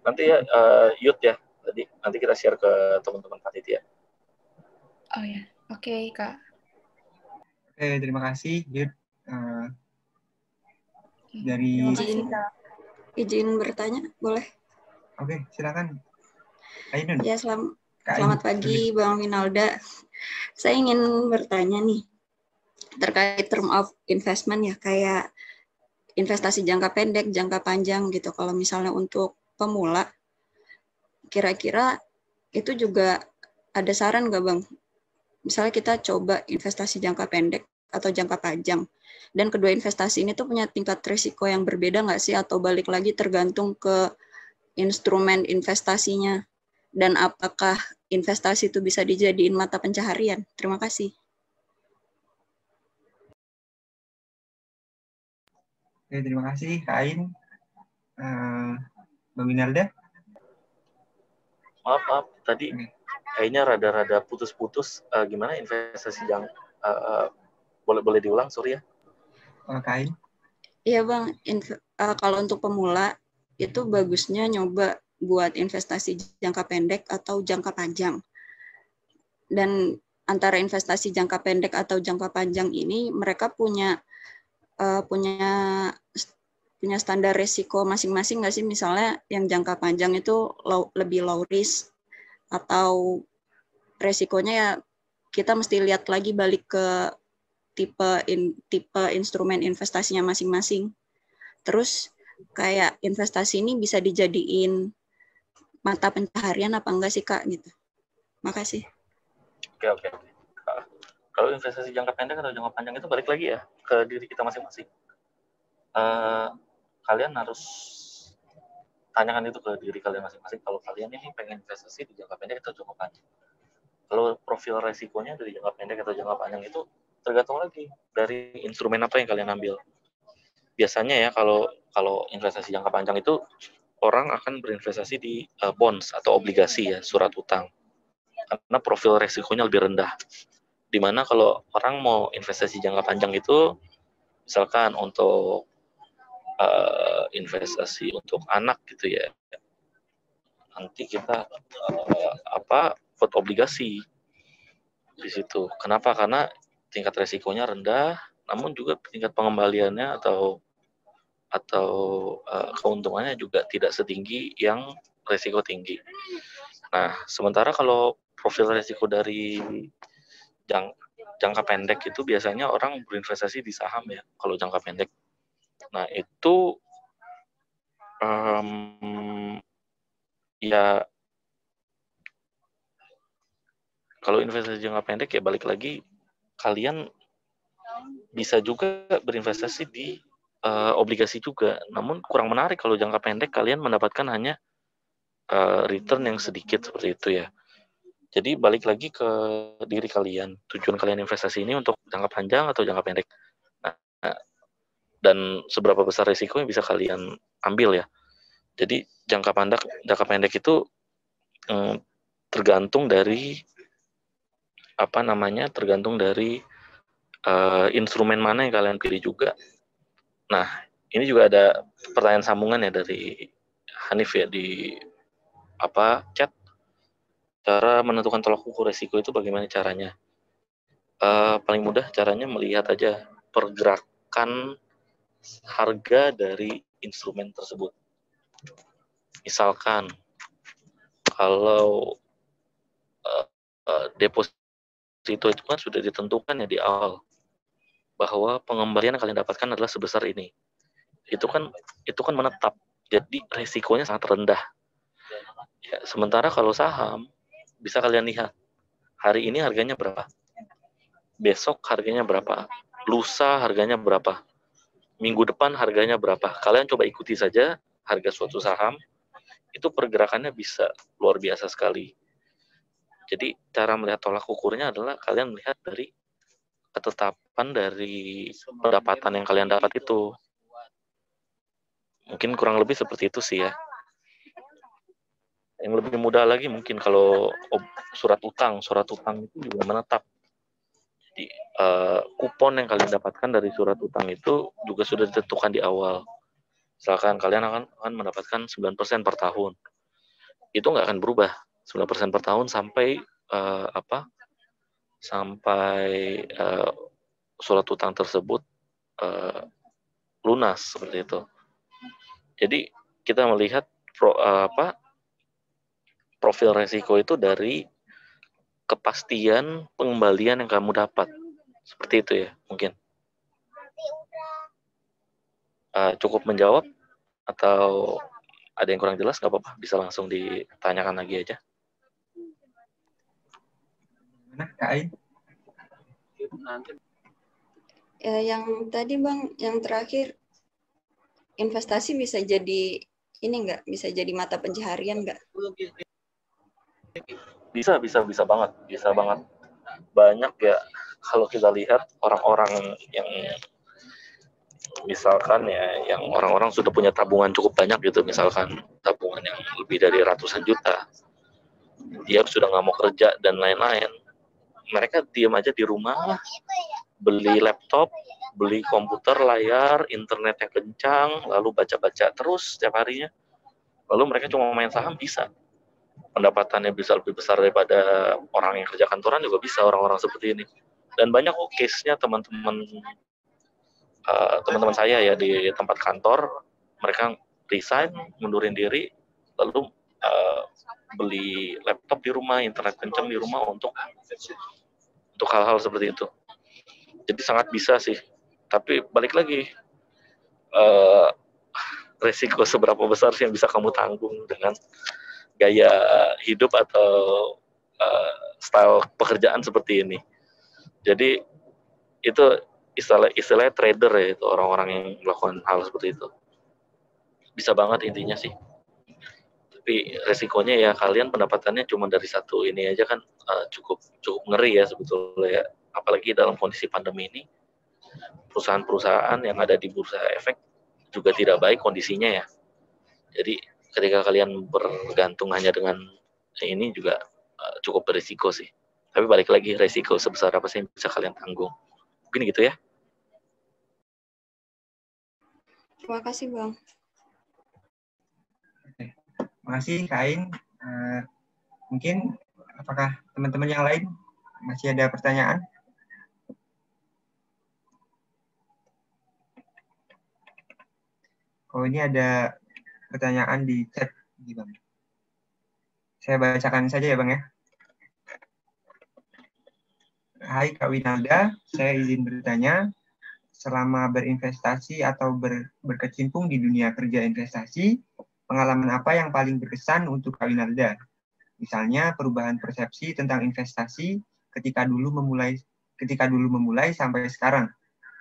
Nanti ya Yud ya, nanti kita share ke teman-teman panitia. Oh ya, oke Kak. Oke, terima kasih Yud. Dari Terima kasih Kak. Izin bertanya, boleh? Oke, silakan. Ainun. Ya, selamat pagi Bang Winalda. Saya ingin bertanya nih terkait term of investment ya, kayak investasi jangka pendek, jangka panjang gitu. Kalau misalnya untuk pemula, kira-kira itu juga ada saran nggak Bang? Misalnya kita coba investasi jangka pendek atau jangka panjang, dan kedua investasi ini tuh punya tingkat risiko yang berbeda nggak sih, atau balik lagi tergantung ke instrumen investasinya, dan apakah investasi itu bisa dijadiin mata pencaharian? Terima kasih. Oke, terima kasih Kak Ain. Bang Winalda? Maaf, tadi kayaknya rada-rada putus-putus. Gimana investasi yang boleh diulang, sorry ya. Kak Ain? Iya Bang, kalau untuk pemula itu bagusnya nyoba buat investasi jangka pendek atau jangka panjang. Dan antara investasi jangka pendek atau jangka panjang ini mereka punya standar risiko masing-masing nggak sih? Misalnya yang jangka panjang itu lebih low risk, atau resikonya ya kita mesti lihat lagi balik ke tipe instrumen investasinya masing-masing. Terus kayak investasi ini bisa dijadiin mata pencaharian apa enggak sih Kak gitu. Makasih. Oke. Kalau investasi jangka pendek atau jangka panjang itu balik lagi ya ke diri kita masing-masing. Kalian harus tanyakan itu ke diri kalian masing-masing, kalau kalian ini pengen investasi di jangka pendek atau jangka panjang. Kalau profil resikonya dari jangka pendek atau jangka panjang itu tergantung lagi dari instrumen apa yang kalian ambil. Biasanya ya kalau investasi jangka panjang itu orang akan berinvestasi di bonds atau obligasi ya, surat utang, karena profil resikonya lebih rendah. Dimana kalau orang mau investasi jangka panjang itu misalkan untuk investasi untuk anak gitu ya, nanti kita vote obligasi di situ. Kenapa? Karena tingkat resikonya rendah, namun juga tingkat pengembaliannya atau keuntungannya juga tidak setinggi yang resiko tinggi. Nah, sementara kalau profil resiko dari jangka pendek itu biasanya orang berinvestasi di saham ya, kalau jangka pendek. Nah, itu ya kalau investasi jangka pendek ya balik lagi, kalian bisa juga berinvestasi di obligasi juga, namun kurang menarik kalau jangka pendek kalian mendapatkan hanya return yang sedikit seperti itu ya. Jadi balik lagi ke diri kalian, tujuan kalian investasi ini untuk jangka panjang atau jangka pendek. Nah, dan seberapa besar risikonya bisa kalian ambil ya. Jadi jangka pendek itu tergantung dari instrumen mana yang kalian pilih juga. Nah, ini juga ada pertanyaan sambungan ya dari Hanif ya di chat. Cara menentukan tolak ukur risiko itu bagaimana caranya? Paling mudah caranya melihat aja pergerakan harga dari instrumen tersebut. Misalkan kalau deposito itu kan sudah ditentukan ya di awal bahwa pengembalian yang kalian dapatkan adalah sebesar ini. Itu kan menetap. Jadi risikonya sangat rendah. Ya, sementara kalau saham bisa kalian lihat hari ini harganya berapa, besok harganya berapa, lusa harganya berapa, minggu depan harganya berapa. Kalian coba ikuti saja harga suatu saham, itu pergerakannya bisa luar biasa sekali. Jadi cara melihat tolak ukurnya adalah kalian melihat dari ketetapan dari pendapatan yang kalian dapat itu. Mungkin kurang lebih seperti itu sih ya. Yang lebih mudah lagi mungkin kalau surat utang itu juga menetap. Jadi kupon yang kalian dapatkan dari surat utang itu juga sudah ditentukan di awal. Misalkan kalian akan mendapatkan 9% per tahun. Itu nggak akan berubah 9% per tahun sampai surat utang tersebut lunas seperti itu. Jadi kita melihat profil resiko itu dari kepastian pengembalian yang kamu dapat. Seperti itu ya, mungkin. Cukup menjawab atau ada yang kurang jelas, nggak apa-apa, bisa langsung ditanyakan lagi aja. Mana Kak Ain? Ya, yang tadi Bang, yang terakhir, investasi bisa jadi ini nggak? Bisa jadi mata pencaharian nggak? Bisa banget. Banyak ya, kalau kita lihat orang-orang yang misalkan ya, yang orang-orang sudah punya tabungan cukup banyak gitu, misalkan tabungan yang lebih dari ratusan juta, dia sudah nggak mau kerja dan lain-lain, mereka diam aja di rumah, beli laptop, beli komputer, layar, internet yang kencang, lalu baca-baca terus setiap harinya, lalu mereka cuma main saham, bisa pendapatannya bisa lebih besar daripada orang yang kerja kantoran juga bisa, orang-orang seperti ini. Dan banyak case-nya teman-teman saya ya di tempat kantor, mereka resign, mundurin diri, lalu beli laptop di rumah, internet kencang di rumah untuk hal-hal seperti itu. Jadi sangat bisa sih, tapi balik lagi, resiko seberapa besar sih yang bisa kamu tanggung dengan gaya hidup atau style pekerjaan seperti ini. Jadi itu istilahnya trader ya, itu orang-orang yang melakukan hal seperti itu. Bisa banget intinya sih. Tapi resikonya ya kalian pendapatannya cuma dari satu ini aja kan, cukup ngeri ya sebetulnya ya. Apalagi dalam kondisi pandemi ini, perusahaan-perusahaan yang ada di bursa efek juga tidak baik kondisinya ya. Jadi ketika kalian bergantung hanya dengan ini juga cukup berisiko sih. Tapi balik lagi, resiko sebesar apa sih yang bisa kalian tanggung. Mungkin gitu ya. Terima kasih Bang. Oke. Terima kasih Kak Ain. Mungkin apakah teman-teman yang lain masih ada pertanyaan? Oh, ini ada pertanyaan di chat, Bang. Saya bacakan saja ya, Bang ya. Hai Kak Winalda, saya izin bertanya, selama berinvestasi atau berkecimpung di dunia kerja investasi, pengalaman apa yang paling berkesan untuk Kak Winalda? Misalnya perubahan persepsi tentang investasi ketika dulu memulai sampai sekarang.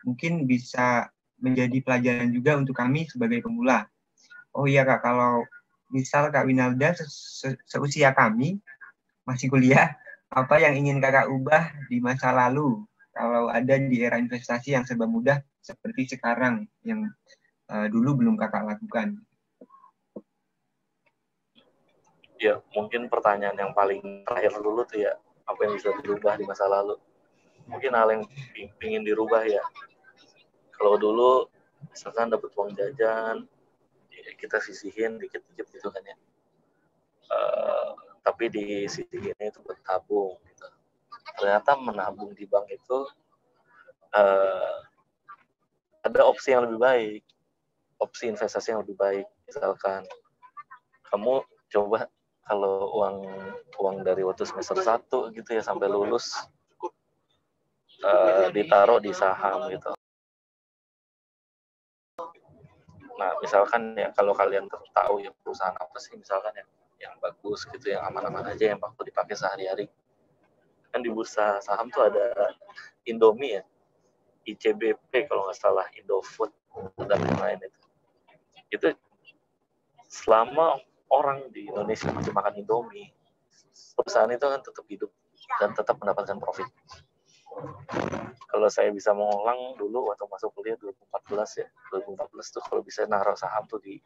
Mungkin bisa menjadi pelajaran juga untuk kami sebagai pemula. Oh iya Kak, kalau misal Kak Winalda seusia kami, masih kuliah, apa yang ingin Kakak ubah di masa lalu kalau ada di era investasi yang serba mudah seperti sekarang yang dulu belum kakak lakukan? Ya, mungkin pertanyaan yang paling terakhir dulu tuh ya, apa yang bisa dirubah di masa lalu? Mungkin hal yang ingin dirubah ya. Kalau dulu misalkan dapat uang jajan, ya kita sisihin dikit-dikit gitu kan ya. Tapi di sisihinnya itu buat tabung gitu. Ternyata menabung di bank itu ada opsi yang lebih baik, opsi investasi yang lebih baik. Misalkan kamu coba kalau uang dari waktu semester 1 gitu ya sampai lulus ditaruh di saham gitu. Nah, misalkan ya kalau kalian tahu ya perusahaan apa sih misalkan yang bagus gitu, yang aman-aman aja, yang waktu dipakai sehari-hari. Kan di bursa saham tuh ada Indomie ya, ICBP kalau nggak salah, Indofood, dan lain-lain itu. Itu selama orang di Indonesia masih makan Indomie, perusahaan itu kan tetap hidup dan tetap mendapatkan profit. Kalau saya bisa mengulang dulu waktu masuk kuliah 2014 ya, 2014 tuh kalau bisa naruh saham tuh di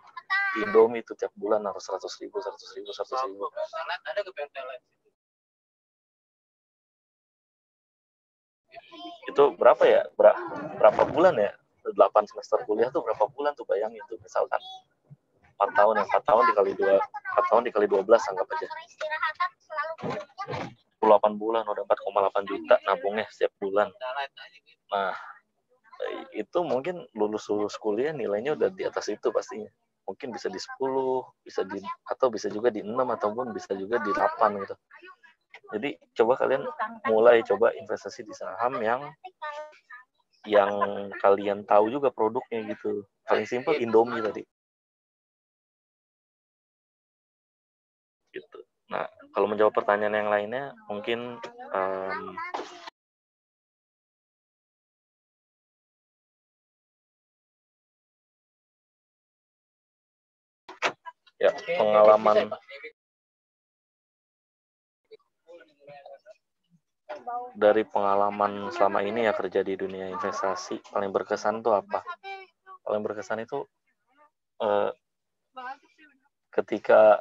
Indomie tuh tiap bulan naruh 100.000. Itu berapa ya? Berapa bulan ya? 8 semester kuliah tuh berapa bulan tuh, bayangin tuh, misalkan 4 tahun, 4 tahun dikali 12 anggap aja. 8 bulan udah 4,8 juta nabungnya setiap bulan. Nah, itu mungkin lulus kuliah nilainya udah di atas itu pastinya. Mungkin bisa di 10, atau bisa juga di 6, ataupun bisa juga di 8 gitu. Jadi coba kalian mulai coba investasi di saham yang kalian tahu juga produknya gitu. Paling simpel Indomie tadi. Gitu. Nah, kalau menjawab pertanyaan yang lainnya, mungkin ya pengalaman dari pengalaman selama ini ya kerja di dunia investasi, paling berkesan tuh apa? Paling berkesan itu ketika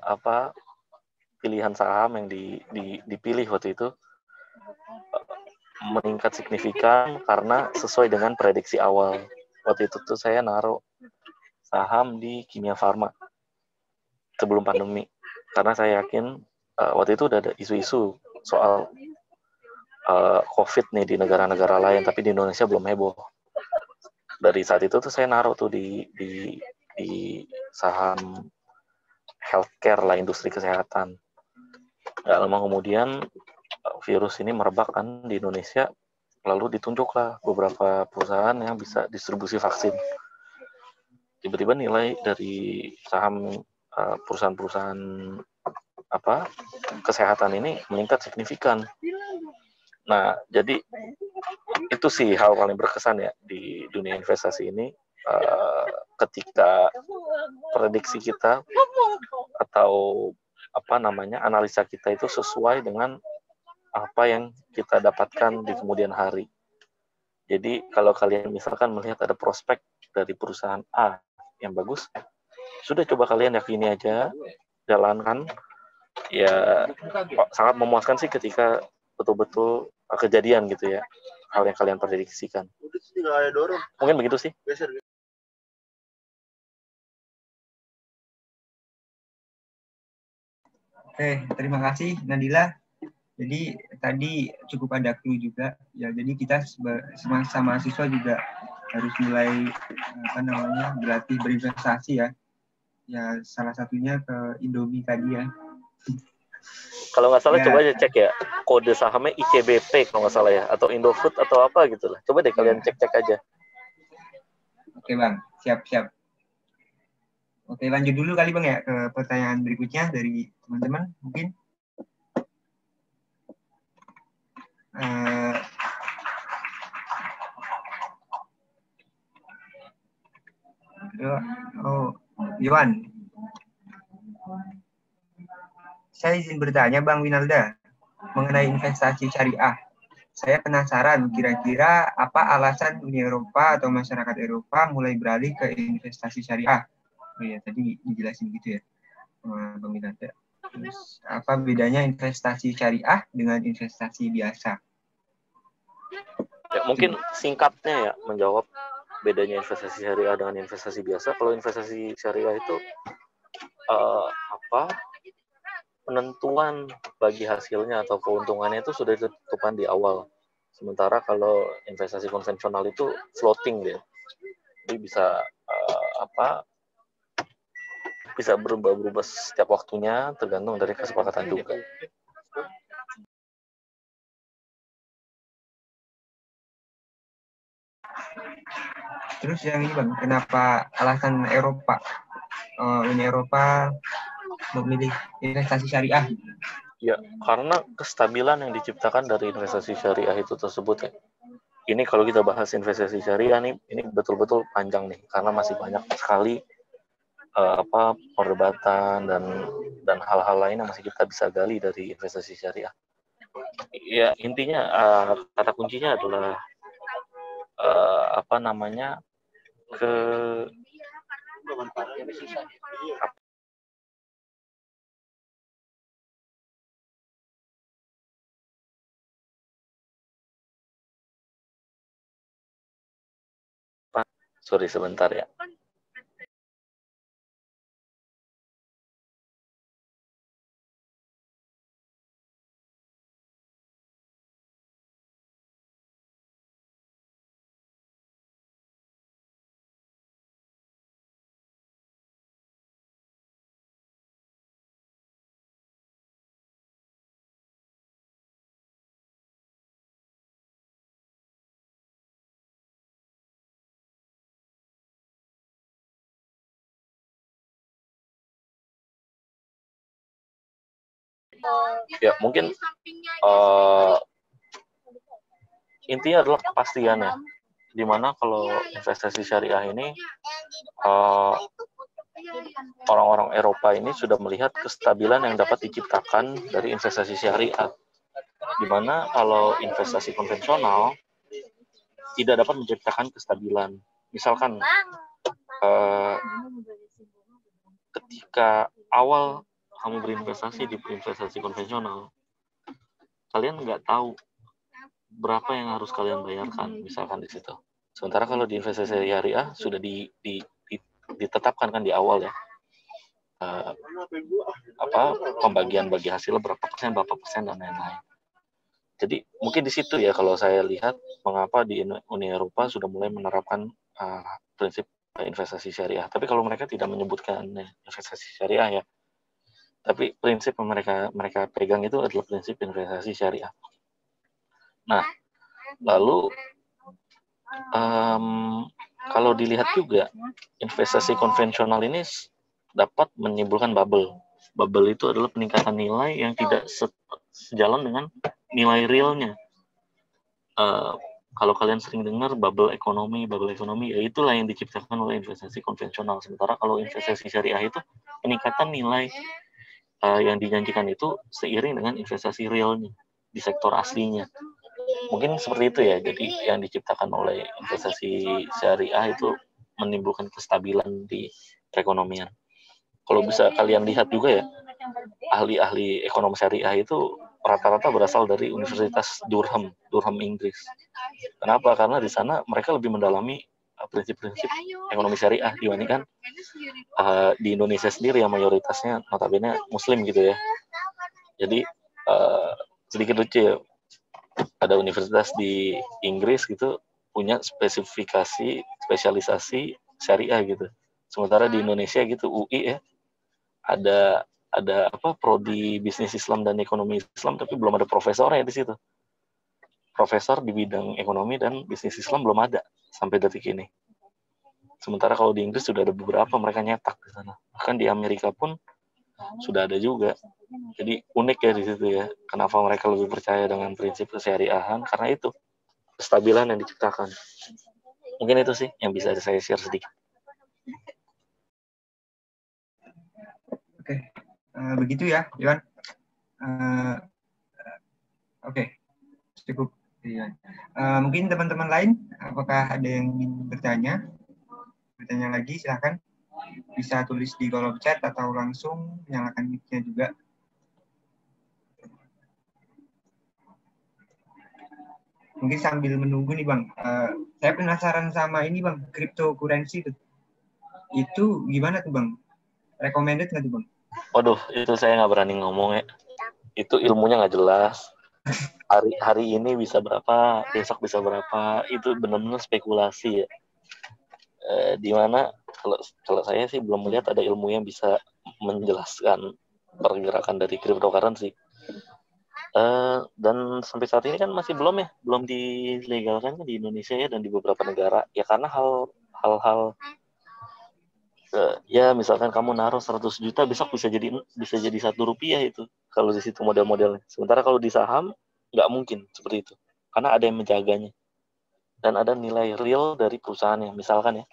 pilihan saham yang dipilih waktu itu meningkat signifikan karena sesuai dengan prediksi awal. Waktu itu tuh saya naruh saham di Kimia Farma sebelum pandemi, karena saya yakin waktu itu udah ada isu-isu soal COVID nih di negara-negara lain, tapi di Indonesia belum heboh. Dari saat itu tuh saya naruh tuh di saham healthcare lah, industri kesehatan. Gak lama kemudian virus ini merebak kan di Indonesia, lalu ditunjuklah beberapa perusahaan yang bisa distribusi vaksin. Tiba-tiba nilai dari saham perusahaan-perusahaan kesehatan ini meningkat signifikan. Nah, jadi itu sih hal paling berkesan ya di dunia investasi ini, ketika prediksi kita atau analisa kita itu sesuai dengan apa yang kita dapatkan di kemudian hari. Jadi kalau kalian misalkan melihat ada prospek dari perusahaan A yang bagus, sudah coba kalian yakini aja, jalankan. Ya sangat memuaskan sih ketika betul-betul kejadian gitu ya, hal yang kalian prediksikan. Mungkin begitu sih. Oke, terima kasih Nadila. Jadi tadi cukup ada clue juga ya. Jadi kita sama mahasiswa juga harus mulai berlatih berinvestasi ya. Ya salah satunya ke Indomie tadi ya. Kalau nggak salah coba aja cek ya, kode sahamnya ICBP kalau nggak salah ya, atau Indofood atau apa gitu lah. Coba deh kalian cek-cek aja. Oke Bang, siap. Oke, lanjut dulu kali Bang ya ke pertanyaan berikutnya dari teman-teman mungkin. Iwan. Saya izin bertanya Bang Winalda mengenai investasi syariah. saya penasaran kira-kira apa alasan Uni Eropa atau masyarakat Eropa mulai beralih ke investasi syariah. Oh ya, tadi dijelasin gitu ya, Bang Winalda. Terus apa bedanya investasi syariah dengan investasi biasa? Ya, mungkin singkatnya ya menjawab bedanya investasi syariah dengan investasi biasa. Kalau investasi syariah itu penentuan bagi hasilnya atau keuntungannya itu sudah ditentukan di awal. Sementara kalau investasi konvensional itu floating dia. Jadi bisa bisa berubah-ubah setiap waktunya tergantung dari kesepakatan juga. Terus yang ini Bang, kenapa alasan Eropa, Uni Eropa memilih investasi syariah? Ya, karena kestabilan yang diciptakan dari investasi syariah itu tersebut ya. Ini kalau kita bahas investasi syariah nih, ini betul-betul panjang nih, karena masih banyak sekali perdebatan dan hal-hal lain yang masih kita bisa gali dari investasi syariah. Ya, intinya kata kuncinya adalah sorry sebentar ya. Ya, mungkin intinya adalah kepastian ya. Dimana kalau investasi syariah ini orang-orang Eropa ini sudah melihat kestabilan yang dapat diciptakan dari investasi syariah. Dimana kalau investasi konvensional tidak dapat menciptakan kestabilan. Misalkan ketika awal kamu berinvestasi di investasi konvensional, kalian nggak tahu berapa yang harus kalian bayarkan, misalkan di situ. Sementara kalau di investasi syariah sudah ditetapkan kan di awal ya, pembagian bagi hasil berapa persen dan lain-lain. Jadi mungkin di situ ya kalau saya lihat mengapa di Uni Eropa sudah mulai menerapkan prinsip investasi syariah. Tapi kalau mereka tidak menyebutkan investasi syariah ya, tapi prinsip yang mereka pegang itu adalah prinsip investasi syariah. Nah, lalu kalau dilihat juga investasi konvensional ini dapat menimbulkan bubble. Bubble itu adalah peningkatan nilai yang tidak sejalan dengan nilai realnya. Kalau kalian sering dengar bubble ekonomi, ya itulah yang diciptakan oleh investasi konvensional. Sementara kalau investasi syariah itu peningkatan nilai yang dijanjikan itu seiring dengan investasi realnya di sektor aslinya. Mungkin seperti itu ya. Jadi yang diciptakan oleh investasi syariah itu menimbulkan kestabilan di perekonomian. Kalau bisa kalian lihat juga ya, ahli-ahli ekonomi syariah itu rata-rata berasal dari Universitas Durham Inggris. Kenapa? Karena di sana mereka lebih mendalami prinsip-prinsip ekonomi syariah dibandingkan di Indonesia sendiri yang mayoritasnya notabene Muslim gitu ya. Jadi sedikit lucu ya, ada universitas di Inggris gitu punya spesialisasi syariah gitu. Sementara di Indonesia gitu UI ya ada prodi bisnis Islam dan ekonomi Islam tapi belum ada profesornya di situ. Profesor di bidang ekonomi dan bisnis Islam belum ada sampai detik ini. Sementara kalau di Inggris sudah ada beberapa mereka nyetak di sana. Bahkan di Amerika pun sudah ada juga. Jadi unik ya di situ ya. Kenapa mereka lebih percaya dengan prinsip kesyariahan? Karena itu kestabilan yang diciptakan. Mungkin itu sih yang bisa saya share sedikit. Oke, begitu ya, Iwan. Oke, cukup Iya. Mungkin teman-teman lain, apakah ada yang ingin bertanya? Bertanya lagi, silakan. Bisa tulis di kolom chat atau langsung nyalakan mic-nya juga. Mungkin sambil menunggu nih Bang, saya penasaran sama ini Bang, cryptocurrency itu gimana tuh Bang? Recommended nggak tuh Bang? Waduh, itu saya nggak berani ngomong ya. Itu ilmunya nggak jelas. Hari ini bisa berapa, besok bisa berapa, itu benar-benar spekulasi ya. Di mana kalau saya sih belum melihat ada ilmu yang bisa menjelaskan pergerakan dari cryptocurrency. Dan sampai saat ini kan masih belum dilegalkan di Indonesia ya dan di beberapa negara ya karena hal-hal ya misalkan kamu naruh 100 juta besok bisa jadi 1 rupiah itu kalau di situ model-modelnya. Sementara kalau di saham nggak mungkin seperti itu karena ada yang menjaganya dan ada nilai real dari perusahaannya. Misalkan ya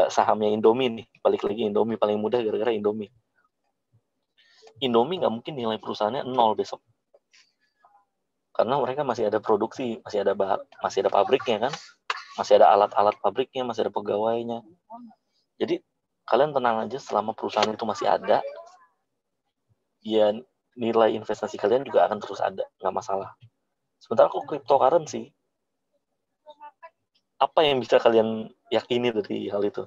sahamnya Indomie nih, balik lagi Indomie paling mudah gara-gara Indomie nggak mungkin nilai perusahaannya 0 besok karena mereka masih ada produksi, masih ada pabriknya kan, masih ada alat-alat pabriknya, masih ada pegawainya. Jadi kalian tenang aja selama perusahaan itu masih ada, ya nilai investasi kalian juga akan terus ada, nggak masalah. Sementara kalau cryptocurrency, apa yang bisa kalian yakini dari hal itu?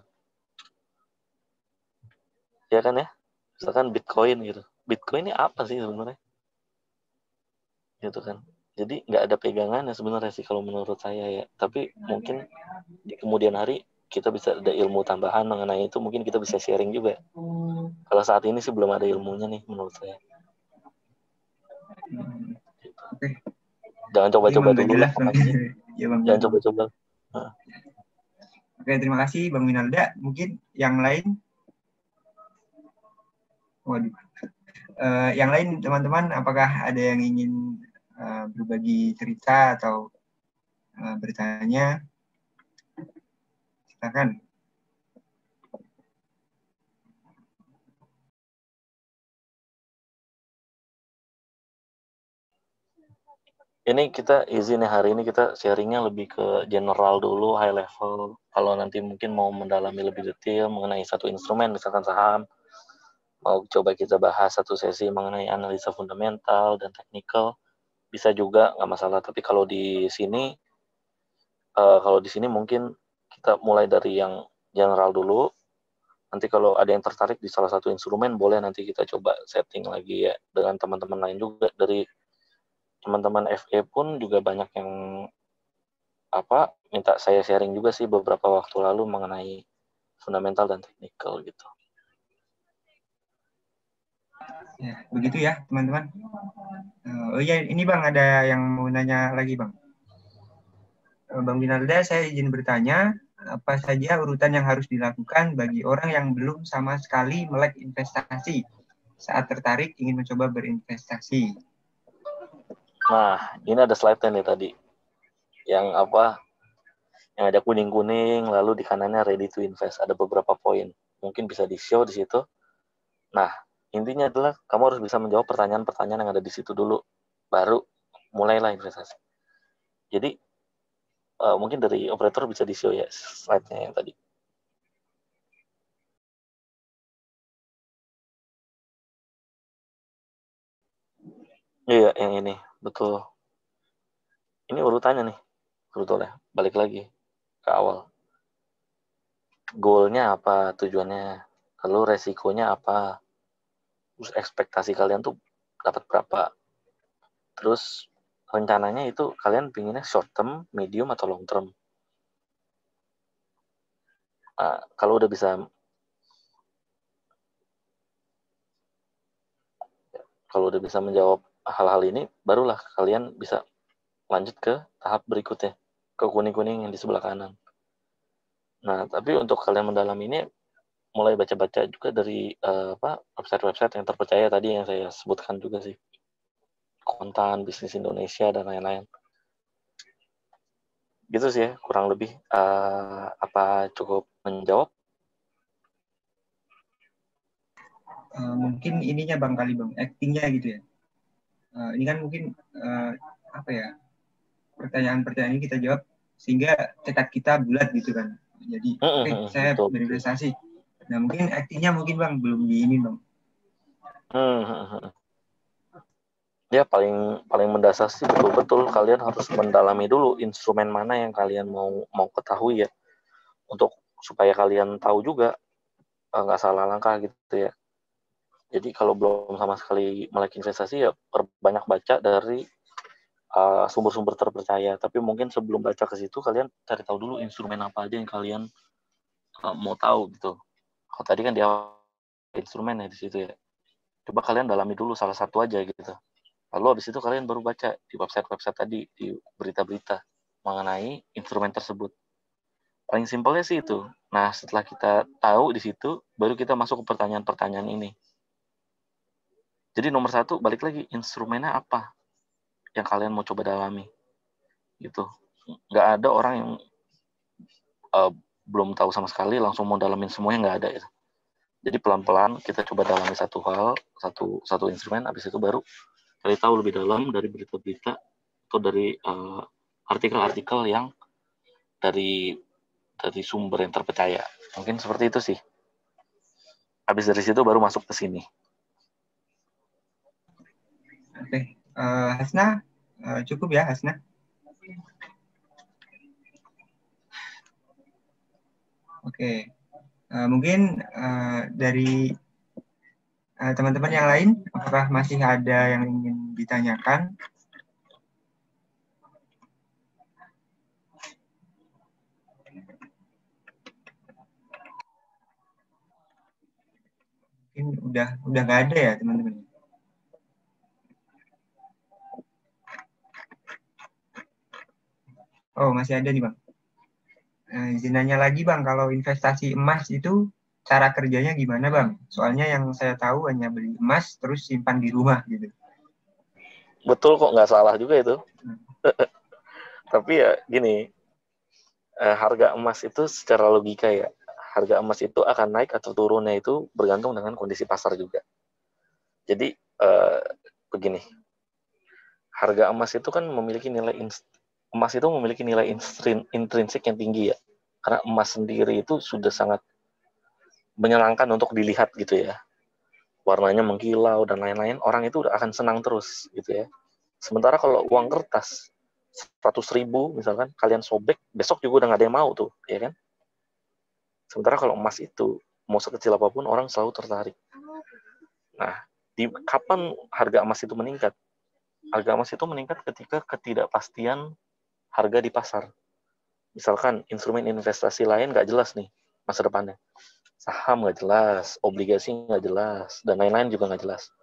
Ya kan ya, misalkan Bitcoin gitu. Bitcoin ini apa sih sebenarnya? Gitu kan. Jadi nggak ada pegangannya sebenarnya sih kalau menurut saya ya. Tapi mungkin di kemudian hari kita bisa ada ilmu tambahan mengenai itu, mungkin kita bisa sharing juga. Kalau saat ini sih belum ada ilmunya nih menurut saya. Oke. Jangan coba-coba dulu lah. Ya, Bang. Jangan coba-coba. Oke, terima kasih Bang Winalda. Mungkin yang lain? Waduh. Yang lain teman-teman, apakah ada yang ingin berbagi cerita atau bertanya? Silakan. Ini kita izin ya, hari ini kita sharingnya lebih ke general dulu, high level. Kalau nanti mungkin mau mendalami lebih detail mengenai satu instrumen, misalkan saham, mau coba kita bahas satu sesi mengenai analisa fundamental dan teknikal, bisa juga, nggak masalah. Tapi kalau di sini mungkin kita mulai dari yang general dulu. Nanti kalau ada yang tertarik di salah satu instrumen, boleh nanti kita coba setting lagi ya dengan teman-teman lain juga. Dari teman-teman FE pun juga banyak yang minta saya sharing juga sih beberapa waktu lalu mengenai fundamental dan teknikal gitu. Ya, begitu ya teman-teman. Oh ya, ini Bang ada yang mau nanya lagi Bang. Bang Winalda, saya izin bertanya, apa saja urutan yang harus dilakukan bagi orang yang belum sama sekali melek investasi saat tertarik ingin mencoba berinvestasi? Nah, ini ada slide-nya nih tadi. Yang ada kuning-kuning, lalu di kanannya ready to invest. Ada beberapa poin. Mungkin bisa di-show di situ. Nah, intinya adalah kamu harus bisa menjawab pertanyaan-pertanyaan yang ada di situ dulu. Baru mulailah investasi. Jadi, mungkin dari operator bisa di-show ya slide-nya yang tadi. Iya, yang ini. Betul. Ini urutannya nih. Sebetulnya. Balik lagi ke awal. Goal-nya apa? Tujuannya. Lalu resikonya apa? Terus ekspektasi kalian tuh dapat berapa? Terus rencananya itu kalian pinginnya short term, medium, atau long term? Nah, kalau udah bisa menjawab hal-hal ini, barulah kalian bisa lanjut ke tahap berikutnya, ke kuning-kuning yang di sebelah kanan. Nah, tapi untuk kalian mendalam ini, mulai baca-baca juga dari website-website yang terpercaya tadi yang saya sebutkan juga sih. Kontan, Bisnis Indonesia, dan lain-lain. Gitu sih ya, kurang lebih. Apa cukup menjawab? Mungkin ininya Bang kali Bang, actingnya gitu ya. Ini kan mungkin apa ya, pertanyaan-pertanyaan ini kita jawab sehingga tekad kita bulat gitu kan. Jadi saya betul. berinvestasi. Nah mungkin actingnya mungkin Bang belum di ini Bang. Ya paling mendasar sih betul-betul kalian harus mendalami dulu instrumen mana yang kalian mau ketahui ya, untuk supaya kalian tahu juga nggak salah langkah gitu ya. Jadi kalau belum sama sekali melek investasi ya perbanyak baca dari sumber-sumber terpercaya. Tapi mungkin sebelum baca ke situ kalian cari tahu dulu instrumen apa aja yang kalian mau tahu gitu. Kalau tadi kan di awal instrumen ya di situ ya. Coba kalian dalami dulu salah satu aja gitu. Lalu habis itu kalian baru baca di website-website tadi, di berita-berita mengenai instrumen tersebut. Paling simpelnya sih itu. Nah, setelah kita tahu di situ, baru kita masuk ke pertanyaan-pertanyaan ini. Jadi nomor satu, balik lagi, instrumennya apa yang kalian mau coba dalami. Gitu. Nggak ada orang yang belum tahu sama sekali, langsung mau dalamin semuanya, nggak ada. Gitu. Jadi pelan-pelan kita coba dalami satu hal, satu instrumen, habis itu baru kalian tahu lebih dalam dari berita-berita atau dari artikel-artikel yang dari sumber yang terpercaya. Mungkin seperti itu sih. Habis dari situ baru masuk ke sini. Oke, Hasna, cukup ya Hasna? Oke, mungkin dari teman-teman yang lain, apakah masih ada yang ingin ditanyakan? Mungkin udah nggak ada ya teman-teman. Oh masih ada nih Bang. Izin nanya lagi Bang, kalau investasi emas itu cara kerjanya gimana Bang? Soalnya yang saya tahu hanya beli emas terus simpan di rumah gitu. Betul kok, nggak salah juga itu. Tapi ya gini, harga emas itu secara logika ya, harga emas itu akan naik atau turunnya itu bergantung dengan kondisi pasar juga. Jadi begini, harga emas itu kan memiliki nilai intrinsik yang tinggi ya, karena emas sendiri itu sudah sangat menyenangkan untuk dilihat gitu ya, warnanya mengkilau dan lain-lain, orang itu udah akan senang terus gitu ya. Sementara kalau uang kertas 100.000 misalkan kalian sobek, besok juga udah nggak ada yang mau tuh, ya kan? Sementara kalau emas itu mau sekecil apapun orang selalu tertarik. Nah, kapan harga emas itu meningkat? Harga emas itu meningkat ketika ketidakpastian harga di pasar. Misalkan instrumen investasi lain nggak jelas nih masa depannya. Saham nggak jelas, obligasi nggak jelas, dan lain-lain juga nggak jelas.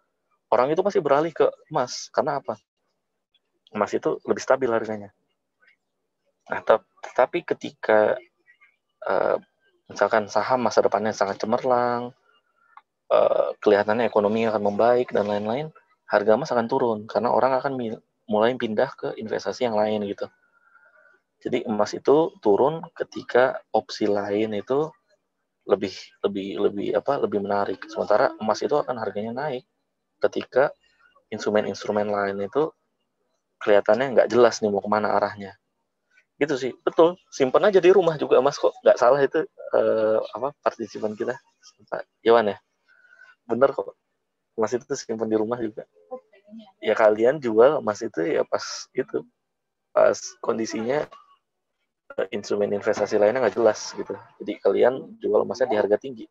Orang itu pasti beralih ke emas. Karena apa? Emas itu lebih stabil harganya. Nah, tapi ketika misalkan saham masa depannya sangat cemerlang, kelihatannya ekonomi akan membaik, dan lain-lain, harga emas akan turun. Karena orang akan mulai pindah ke investasi yang lain gitu. Jadi emas itu turun ketika opsi lain itu lebih menarik. Sementara emas itu akan harganya naik ketika instrumen-instrumen lain itu kelihatannya nggak jelas nih mau kemana arahnya. Gitu sih, betul. Simpan aja di rumah juga emas kok, nggak salah itu partisipan kita, Pak Iwan ya. Bener kok, emas itu simpan di rumah juga. Ya kalian jual emas itu ya pas kondisinya instrumen investasi lainnya nggak jelas gitu. Jadi kalian jual emasnya di harga tinggi.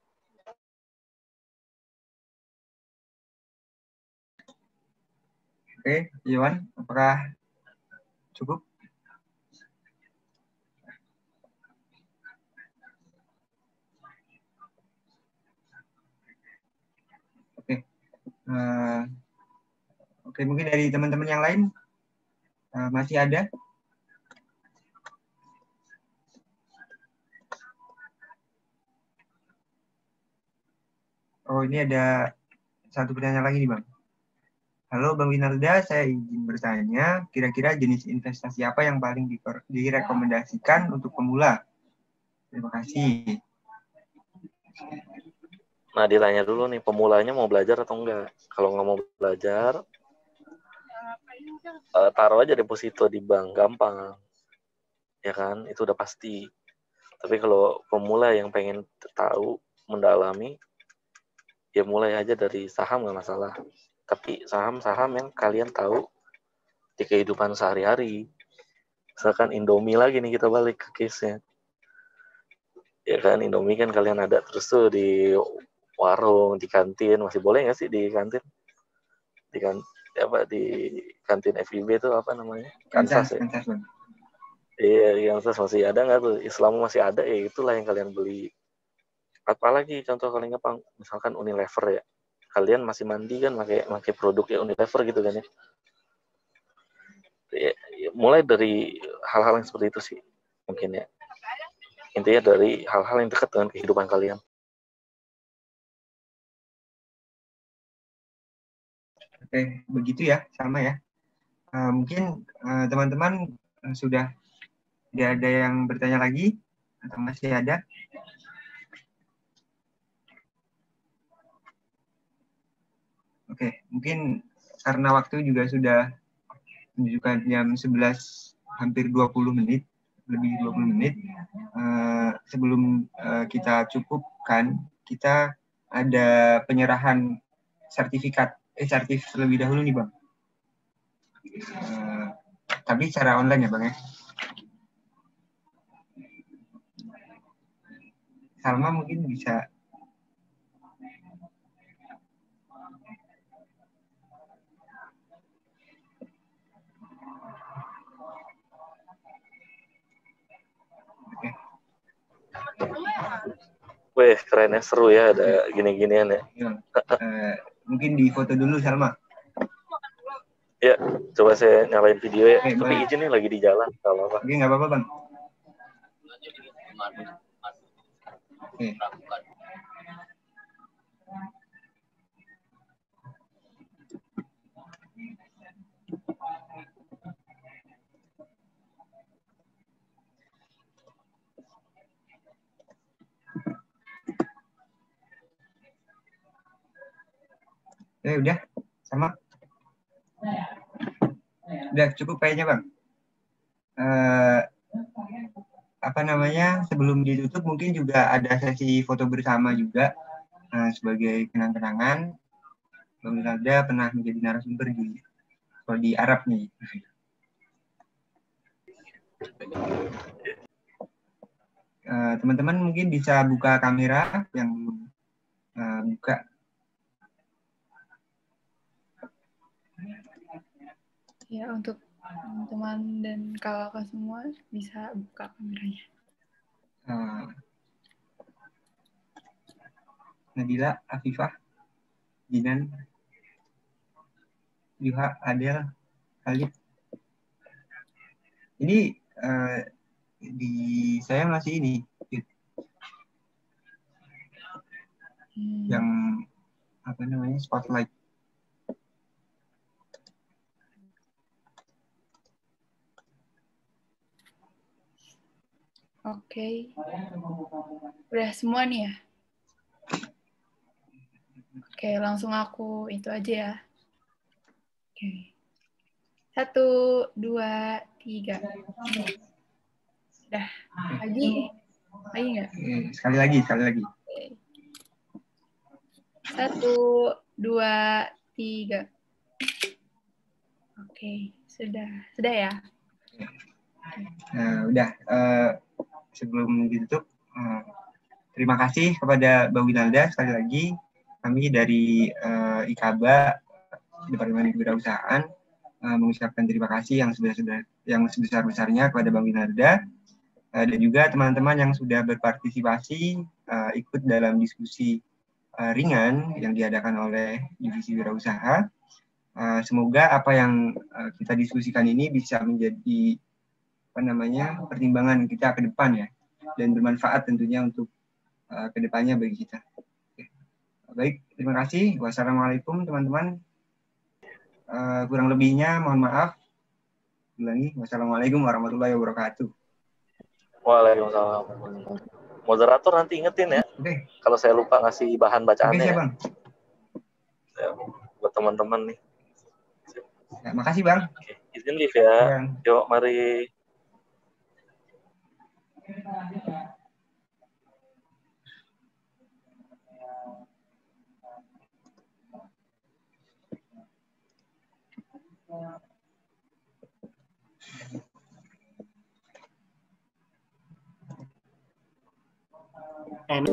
Oke, Iwan, apakah cukup? Oke, oke mungkin dari teman-teman yang lain masih ada? Oh, ini ada satu pertanyaan lagi nih, Bang. Halo, Bang Winalda, saya izin bertanya, kira-kira jenis investasi apa yang paling direkomendasikan untuk pemula? Terima kasih. Nah, ditanya dulu nih, pemulanya mau belajar atau enggak? Kalau nggak mau belajar, taruh aja deposito di bank, gampang. Ya kan, itu udah pasti. Tapi kalau pemula yang pengen tahu, mendalami, ya mulai aja dari saham nggak masalah. Tapi saham-saham yang kalian tahu di kehidupan sehari-hari. Misalkan Indomie lagi nih, kita balik ke case-nya. Ya kan, Indomie kan kalian ada terus tuh di warung, di kantin. Masih boleh nggak sih di kantin? Di kantin FIB itu apa namanya? Kansas ya? Kansas, Bang. Iya, Kansas masih ada nggak tuh? Islam masih ada, ya itulah yang kalian beli. Apalagi contoh paling gampang, misalkan Unilever ya. Kalian masih mandi kan pakai produk ya Unilever gitu kan ya. Mulai dari hal-hal yang seperti itu sih mungkin ya. Intinya dari hal-hal yang dekat dengan kehidupan kalian. Oke, begitu ya, sama ya. Mungkin teman-teman sudah tidak ada yang bertanya lagi atau masih ada? Oke, mungkin karena waktu juga sudah menunjukkan jam 11 hampir 20 menit, lebih 20 menit. Sebelum kita cukupkan, kita ada penyerahan sertif terlebih dahulu nih, Bang. Tapi secara online ya, Bang ya. Salma mungkin bisa. Weh, kerennya seru ya, ada gini-ginian ya. Mungkin di foto dulu, Salma. Ya, coba saya nyalain video ya. Oke, tapi izin nih lagi di jalan, nggak apa-apa. Oke, nggak apa-apa, Bang. Oke. Udah, sama. Udah cukup kayaknya, Bang. Apa namanya, sebelum ditutup mungkin juga ada sesi foto bersama juga sebagai kenang-kenangan. Bang Rinalda pernah menjadi narasumber di Arab nih. Teman-teman mungkin bisa buka kamera yang belum buka. Ya, untuk teman-teman dan kakak semua bisa buka kameranya. Nabila, Afifah, Jinan, Yuha, Adel, Khalid. Ini di saya masih ini yang apa namanya spotlight. Oke. Udah semua nih ya? Oke, langsung aku itu aja ya. Oke. 1, 2, 3. Udah. Lagi nggak? Sekali lagi. Oke. 1, 2, 3. Oke, sudah ya. Udah. Sebelum ditutup, terima kasih kepada Bang Rinalda sekali lagi. Kami dari IKABA, Departemen Kewirausahaan, mengucapkan terima kasih yang sebesar-besarnya kepada Bang Rinalda dan juga teman-teman yang sudah berpartisipasi ikut dalam diskusi ringan yang diadakan oleh Divisi Wirausaha. Semoga apa yang kita diskusikan ini bisa menjadi pertimbangan kita ke depan ya, dan bermanfaat tentunya untuk ke depannya bagi kita. Baik, terima kasih. Wassalamualaikum teman-teman. Kurang lebihnya mohon maaf. Ulangi, wassalamualaikum warahmatullahi wabarakatuh. Waalaikumsalam. Moderator nanti ingetin ya. Oke. Kalau saya lupa ngasih bahan bacaannya. Oke, Bang. Ya, buat teman-teman nih. Nah, makasih Bang. Oke, izin live ya. Bang. Yuk, mari. And